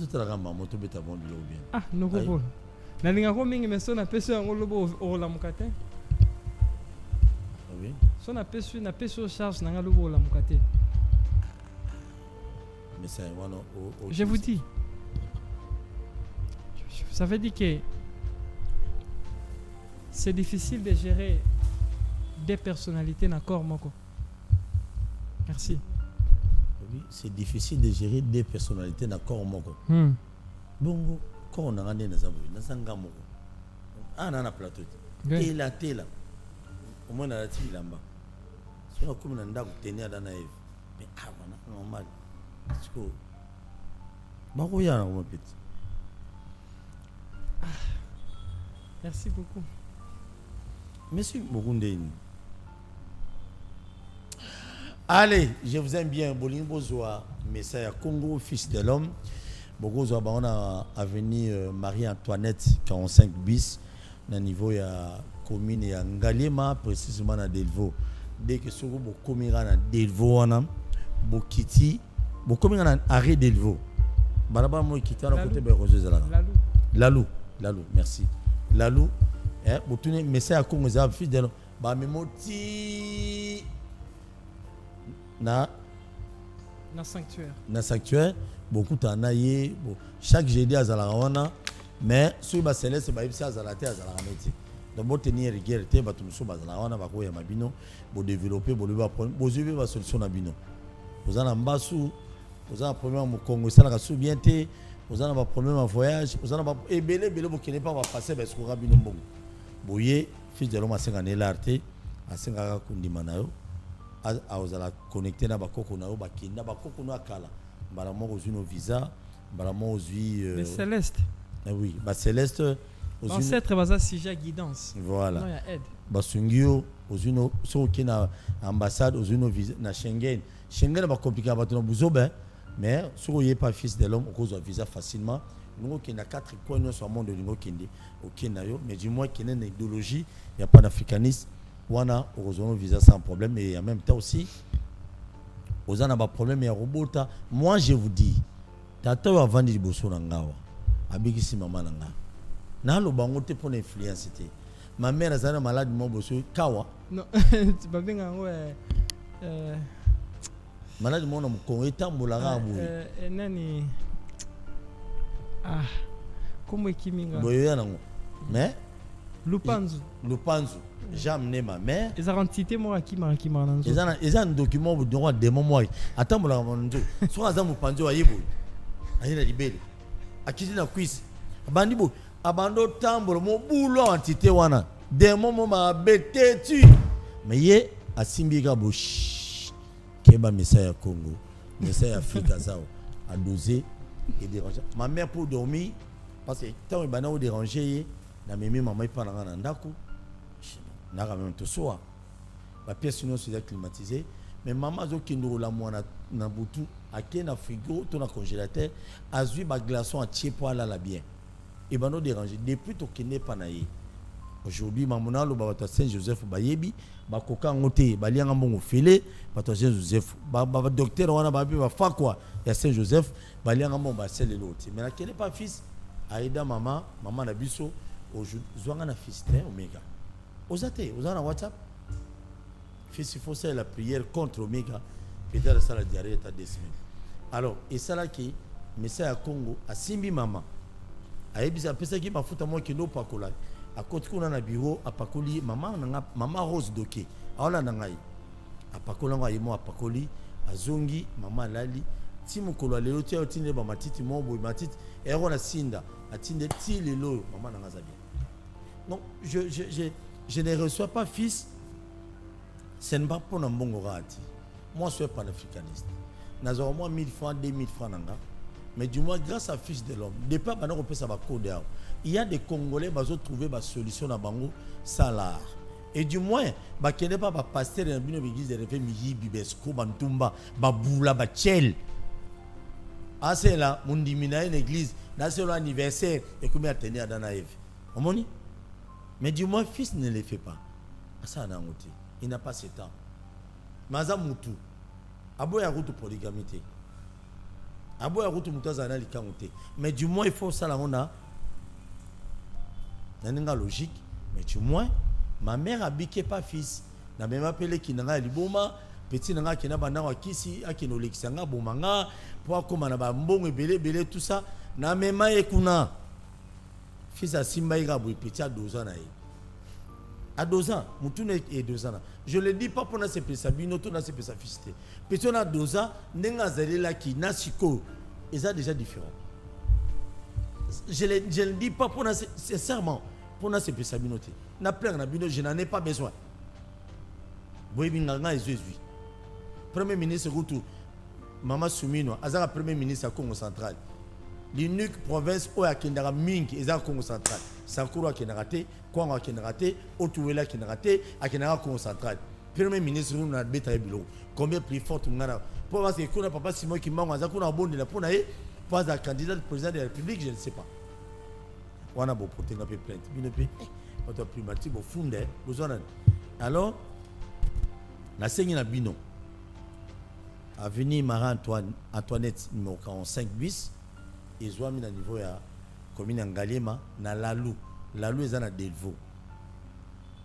Peut-être la moto bête avant de l'eau bien. Ah, non, non. Na linga ko mingi mais son apeso yango lobo o la mukate. Ah oui. Son apeso na peso charge na lobo o la mukate. Mais ça voilà je vous dis. Ça veut dire que c'est difficile de gérer des personnalités dans corps moko. Merci. Oui, c'est difficile de gérer des personnalités dans corps moko. Bongo quand on a gagné dans un moko. Ah na plateau. Et la télé. Au moins la télé là-bas. Si on a comme un ndaku tenir dans naïf. Mais ah voilà, normal. Parce que bako ya na mon petit. Merci beaucoup. Monsieur Mogundeni. Allez, je vous aime bien. Bolingo Zoa, Messiah Congo, fils de l'homme. Bogozoa, on a avenue Marie-Antoinette, 45 bis. Dans niveau ya commune ya Ngalema, précisément à Delvaux. Dès que vous avez à Delvaux, vous quittez, vous avez un arrêt Delvaux. Baraba moi quitte à côté de Lalou, merci. Lalou, vous tenez Messiah Congo, fils de l'homme. Bah, mais moti. Na sanctuaire beaucoup t'anaye bon chaque jeudi à Zalawana mais sur ba céleste ba ibsa Zalate à Zalameti donc bon tenir rigueur te ba tumso ba Zalawana ba ko ya mabino bo développer bo le ba bo zuver ba solution na bino vous en ambasu vous en problème au Congo ça la sou bien te vous en ba problème en voyage vous en ba et belé bo qui n'est pas va passer ba sou rabino mbongo boye fils de l'homme a 50 l'arté a 50 kundimanayo a connecté na bakoko na yo bakenda bakoko no akala mbala mo ozino visa mbala mo ozwi Céleste. Oui, ba Céleste ancêtre baza sujet guidance. Voilà. Non ya aide. Basungio ozino so kina ambassade ozino visa na Schengen ba compliqué ba to buzobe mais so yé pas fils de l'homme cause visa facilement nous qui na 4 coins no so monde lingo kende okena yo mais du moins qu'il y a une idéologie il y a pas d'africanisme wana heureusement visa sans problème et en même temps aussi aux en a problème et robota moi je vous dis tata wa vandi liboso na ngawa abikisi mama na nga na lo bango te pour influence te ma mère azana malade mo boso kawa non tu pas bien ngo malade mo na mkongo etambola ngabu nani comment kiminga boyo na ngo mais Lupanzu j'ai amené ma mère. Ils ont entité moi qui m'a ils ont un document vous droit des moments. Attends moi là soit azam panzo ayibo. Ayina libele. Akiti na quiz. Bandibo abando tambo mo bulo entité wana. Des moments ma bête tu. Mais yé asimbiga bosh. Keba Messiah Congo. Messiah Afrique zao. A doser et déranger. Ma mère pour dormir parce que tant il bana au déranger na mimi maman il parle en ndako. Na même tout soir la pièce sinon c'est climatisé mais maman zo kindo la moi na butu ake na frigo to na congélateur azui ba glaçon à tier poil la bien et bano déranger depuis to kene panaye aujourd'hui mamona lo ba Saint Joseph bayebi ba koka ngote ba lianga mbongo fele ba Saint Joseph ba docteur wana ba bi ba fa quoi ya Saint Joseph ba lianga mbongo ba sel l'autre mais na kene pas fils aida maman na biso aujourd'hui zwanga na fils te omega Osate, vous avez un WhatsApp. Fils, il faut faire la prière contre Omega. Peut-être ça la diarrhée est à 2 semaines. Alors, et ça là qui, Messiah Congo, à Simbi Mama, à Ebisa, peut-être qu'il m'a foutu à moi qui n'ont pas collé. À côté qu'on a un bureau, à Pakoli, maman Rose Doké. À la Nangaï. À Pakola, à Pakoli, à Zongi, maman Lali. Timo Kola, les autres, ils ont ma petite, mon boy, ma petite, et on a Sinda, à Tinde, Tile, l'eau, maman Nangazabi. Donc, je ne reçois pas fils. Ce n'est pas pour un bon rati. Moi, je suis panafricaniste. Nous avons moins 1000 francs, 2000 francs. Mais du moins, grâce à Fils de l'homme, depuis que nous avons code, il y a des Congolais qui ont trouvé une solution à Bango, salaire. Et du moins, il n'y a pas de pasteur dans l'église de Réveil, Miyi, Bibesko, Bantumba, Baboula, Bachel. Ah, c'est là, mon dimina une église, là c'est l'anniversaire, et comment tenir dans la Eve. Mais du moins, fils ne le fait pas. Ça, il n'a pas ce temps. Maza Moutou, Abo ya route polygamité. Abo ya route Moutazana Likamoté. Mais du moins, il faut ça là, on a. N'a logique, mais du moins, ma mère a biqué pas fils. N'a même appelé qui n'a liboma. Petit nanga qui n'a pas n'a kisi, a qui nous l'exanga bomanga, pour comme on a bon et belé tout ça. N'a même pas écouna. Fils à Simbaïga, petit à 12 ans. À 2 ans, Moutoune est 2 ans. Je ne le dis pas pour nous c'est ça, bien autour de c'est ça fils. Petit à 2 ans, n'enga là qui n'a siko, ils sont déjà différents. Je ne le dis pas pour nous sincèrement, pour nous c'est ça bien noté. Na plein na bino, je n'en ai pas besoin. Boy binganga est Jésus. Premier ministre Routou, Mama Soumino, Azara Premier ministre à Congo central. L'unique province où il y a Kendara Ming, ils ont Congo central. Sankura qui n'a raté, Kwanga qui n'a raté, Otuwela qui n'a raté, à Kendara Congo central. Premier ministre nous n'a bétail bilo. Combien plus fort on a? Pour voir si qu'on papa Simon qui manque, on a bon de la ponaille, pour être candidat président de la République, je ne sais pas. On a beau porter un peu plainte. On a primatique au fond de alors, la seigne na bino. Avenue Marie-Antoinette numéro 45 bis. Ils ont mis à niveau ya commune Ngaliema na Lalu. Lalu est na Delvaux.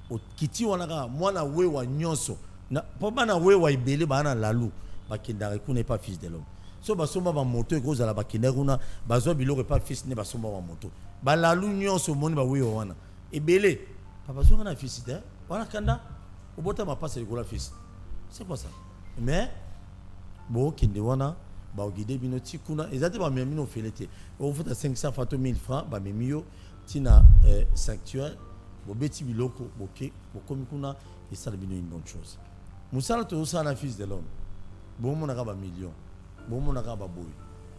Au kiti wana moi na wewa nyonso. Na papa na wewa ibele ba na Lalu. Ba kindare ku n'est pas fils de l'homme. So ba somba ba moto ko za la ba kindare kuna ba zo biloko pas fils ne ba somba ba moto. Ba Lalu nyonso moni ba wewa wana. Ibele papa zo na fils de wana kanda. Obota ma passe le fils. C'est quoi ça? Mais bon kinde wana ba guider binoti kuna ezate ba memino felete o futa 500 fato 1000 francs ba memio tina sanctuaire bo beti biloko boke bokomi kuna et ça bino une bonne chose musala to ça na fils de l'homme bon mon ba million bon mon ba boy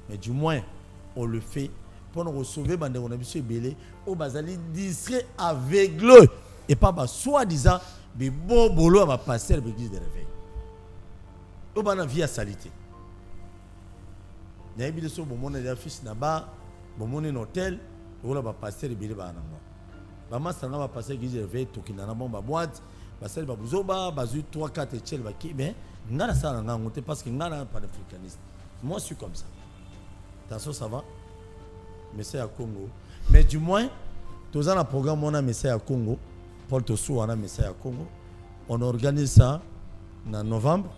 mais du moins on le fait pour nous sauver bande on a biso belé au bazali distrait aveugle et pas ba soi-disant be bon bolo va passer l'église de réveil au bana vie à salité. Il y a des gens qui ont des fils là-bas, qui ont un hôtel, qui ont passer les billets. Maman, ça va passer l'église de réveil, qui ont une boîte, qui ont une boîte, qui ont 3-4 échelles. Mais il y a ça parce qu'il n'y a pas d'africanisme. Moi, je suis comme ça. Attention, ça va. Message à Congo. Mais du moins, tous un programme, on a message à Congo. Paul Tossou, on a message à Congo. On organise ça en novembre.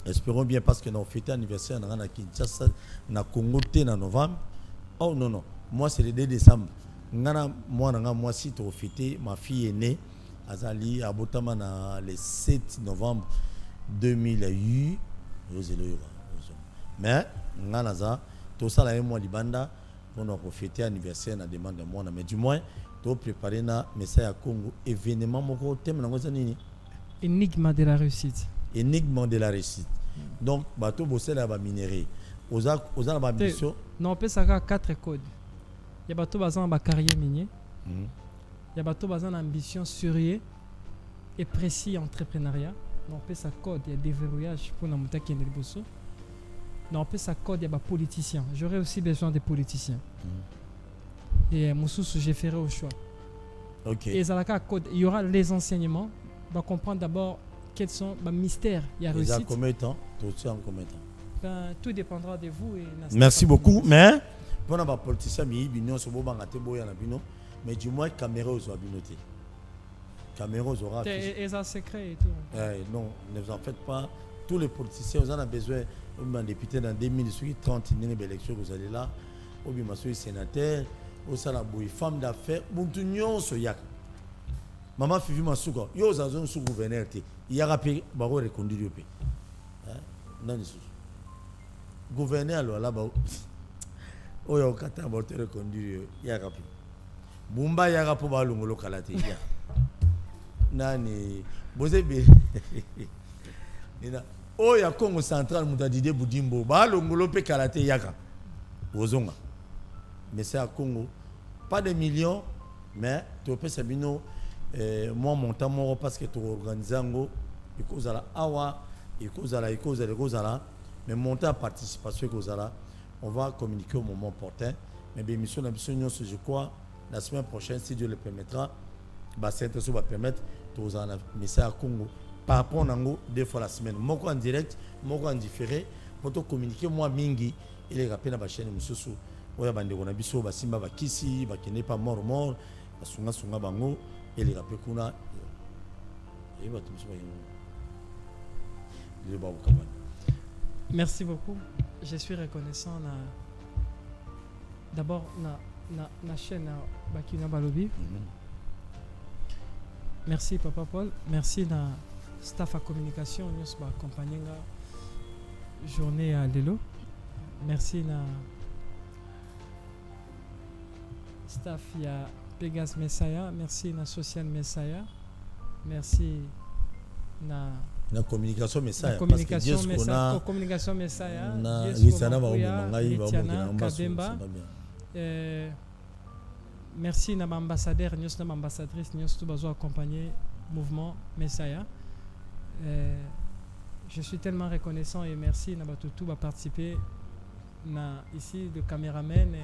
Espérons bien parce que nous fêtons l'anniversaire à Kinshasa, na Congo en novembre. Oh non, non. Moi, c'est le 2 décembre. Moi, si tu as fêté, ma fille est née. Azali, à Botama, le 7 novembre 2008. Mais, tout ça, là, moi, Libanda, pour nous fêter l'anniversaire, na demande de moi. Mais du moins, tu as préparé un message à Congo. Événement, mon thème, énigme de la réussite. Énigme de la réussite. Donc, bateau bossé là va minérer. Aux la mission. Non, on peut savoir 4 codes. Il y a bateau basé en carrière minier. Il y a bateau basé en ambition sérieux et précis entrepreneuriat. Non, on peut sa code, il y a déverrouillage pour nous monter qui est le bosso. Non, on peut sa code, il y a des politiciens. J'aurais aussi besoin des politiciens. Et mon sous, j'ai fait au choix. Ok. Et il y aura les enseignements. On va comprendre d'abord quels sont les mystères. Il y a réussite. Combien de temps? Tout dépendra de vous. Et merci beaucoup. Mais, pour les politiciens, mais du moins, caméra aux habinotés. Caméra aux aura. Et ça secret et tout. Non, ne vous en faites pas. Tous les politiciens, vous en avez besoin. Un député dans 2030, il y a une élection, vous allez là. Ou bien, un sénateur, ou ça, une femme d'affaires, ou soyak. Maman Fifi Masuka, yo zazon sous gouverneur te. Il y a rappelé baro reconduire pe. Non ni sous. Gouverneur alors là-bas. Oh ya okata borte reconduire il y a rappelé. Bumba ya rappelé ba longolo kalate ya. Nani bozebe. Nina oh ya Congo central mutadide budimbo ba longolo pe kalate yaka. Bozonga. Mais c'est à Congo pas de millions mais tu peux sabino moi montant moi parce que tu organises ngo iko zala awa iko zala mais monter à participation que on va communiquer au moment opportun. Mais bien, mission je crois, la semaine prochaine, si Dieu le permettra, cette va permettre aux message à Congo. Par rapport à deux fois la semaine, moi en direct, moi en différé, pour communiquer moi mingi, il est rappelé dans la chaîne monsieur sou. Oya bande kona biso basimba bakisi bakene pas mort basunga bango et les rappelé kuna et ba tumso ba merci beaucoup. Je suis reconnaissant d'abord na chaîne Bakina Balobi. Merci Papa Paul, merci na staff à communication nous ba accompagner journée à Lelo. Merci na staff ya Pegas Messiah, merci na Social Messiah, merci na communication Messiah, communication Messiah, merci na ambassadeur, nous na ambassadrice, nous tout besoin accompagner mouvement Messiah. Je suis tellement reconnaissant et merci na tout va participer na ici le caméraman.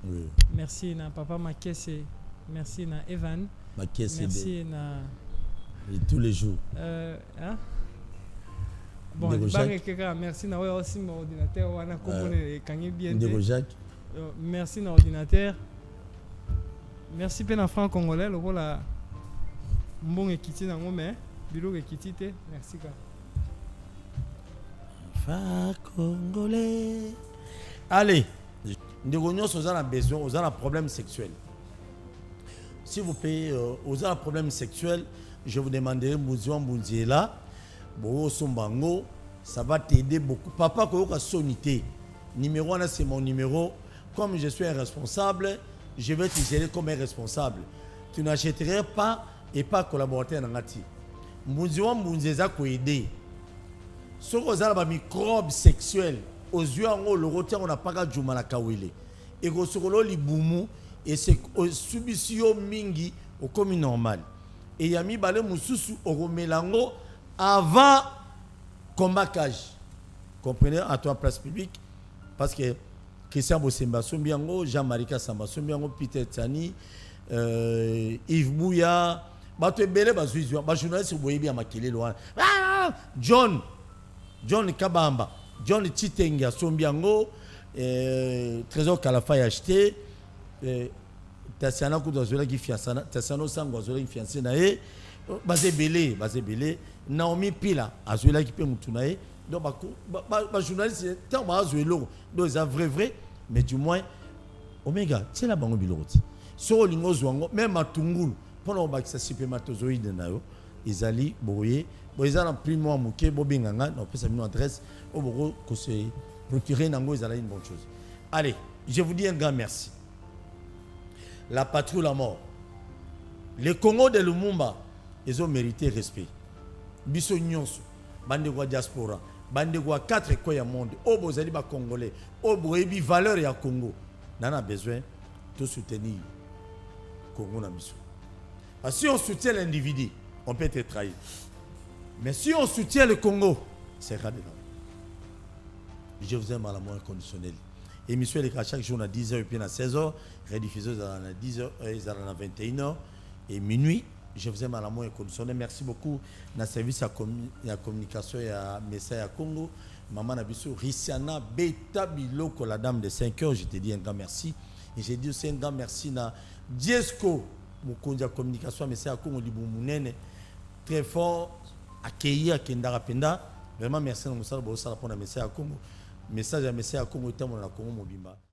Oui. Merci na papa Makese, merci na Evan, Makese merci na tous les jours. Hein? Bon, merci na aussi mon ordinateur wana komone kangi bien. Merci na ordinateur. Merci pe na franc congolais lokola mbongo ekiti na ngome biloko ekiti te. Merci ka. Franc congolais. Allez. Nous avons besoin, nous avons un problème sexuel. Si vous payez, vous avez un problème sexuel, je vous demanderai, là, ça va t'aider beaucoup. Papa, quand sonité, numéro 1, c'est mon numéro. Comme je suis un responsable, je vais te gérer comme un responsable. Tu n'achèterais pas et pas collaborateur dans Ngati. Mouziwa Mounzeza ko aider. Si vous avez un microbe sexuel, aux yeux en haut, le retien, on n'a pas qu'à Djouma la Kawele. Et que ce que libumu, et c'est subissio mingi au comme normal. Et il y a mis balé moussousou au mélango avant combat cage. Comprenez, à toi place publique, parce que Christian Bossemba Sombiango, Jean-Marie Kassamba Sombiango, Peter Tani, Yves Bouya, Bato Belé Bazuizio, journaliste Boyebi à Makele Loan. John Kabamba. John Chitenga Sombiango, Trésor Kalafa acheté, Tassiana Koudazola qui fiancé, Tassiano Sangozola qui fiancé nae, basé belé, Naomi Pila, Azola qui peut moutunae, donc ma journaliste, tant ma Azoelo, donc c'est vrai, mais du moins, Omega, c'est la bango biloti. Sur Lingo Zwango, même à Tungul, pendant que ça supermatozoïde nayo, Isali, Boye, ils ont pris moi mouké bobinganga on peut s'amener adresse au bureau que c'est procurer nango ils ont une bonne chose. Allez, je vous dis un grand merci. La patrouille la mort. Les Congo de Lumumba, ils ont mérité respect. Biso nyonso, bande kwa diaspora, bande kwa 4 quoi ya monde, au bozali ba congolais, au boyebi valeur ya Congo. Nana besoin de soutenir Congo na biso. Parce que si on soutient l'individu, on peut être trahi. Mais si on soutient le Congo, c'est radé. Je vous aime à la moins inconditionnelle. Émission est chaque jour à 10h et puis à 16h, rediffusée à 10h et à 21h et minuit. Je vous aime à la moins inconditionnelle. Merci beaucoup dans le service à la communication et à Messaya Congo. Maman Nabiso, Risiana Beta Biloko, la dame de 5 heures. Je te dis un grand merci. Et j'ai dit aussi un grand merci à Diesco, mon communication à Messaya Congo, très fort. Accueillir à Kendara Penda. Vraiment merci à Moussa Bossa pour le message à Congo. Message à Message à Congo, Congo Mobimba.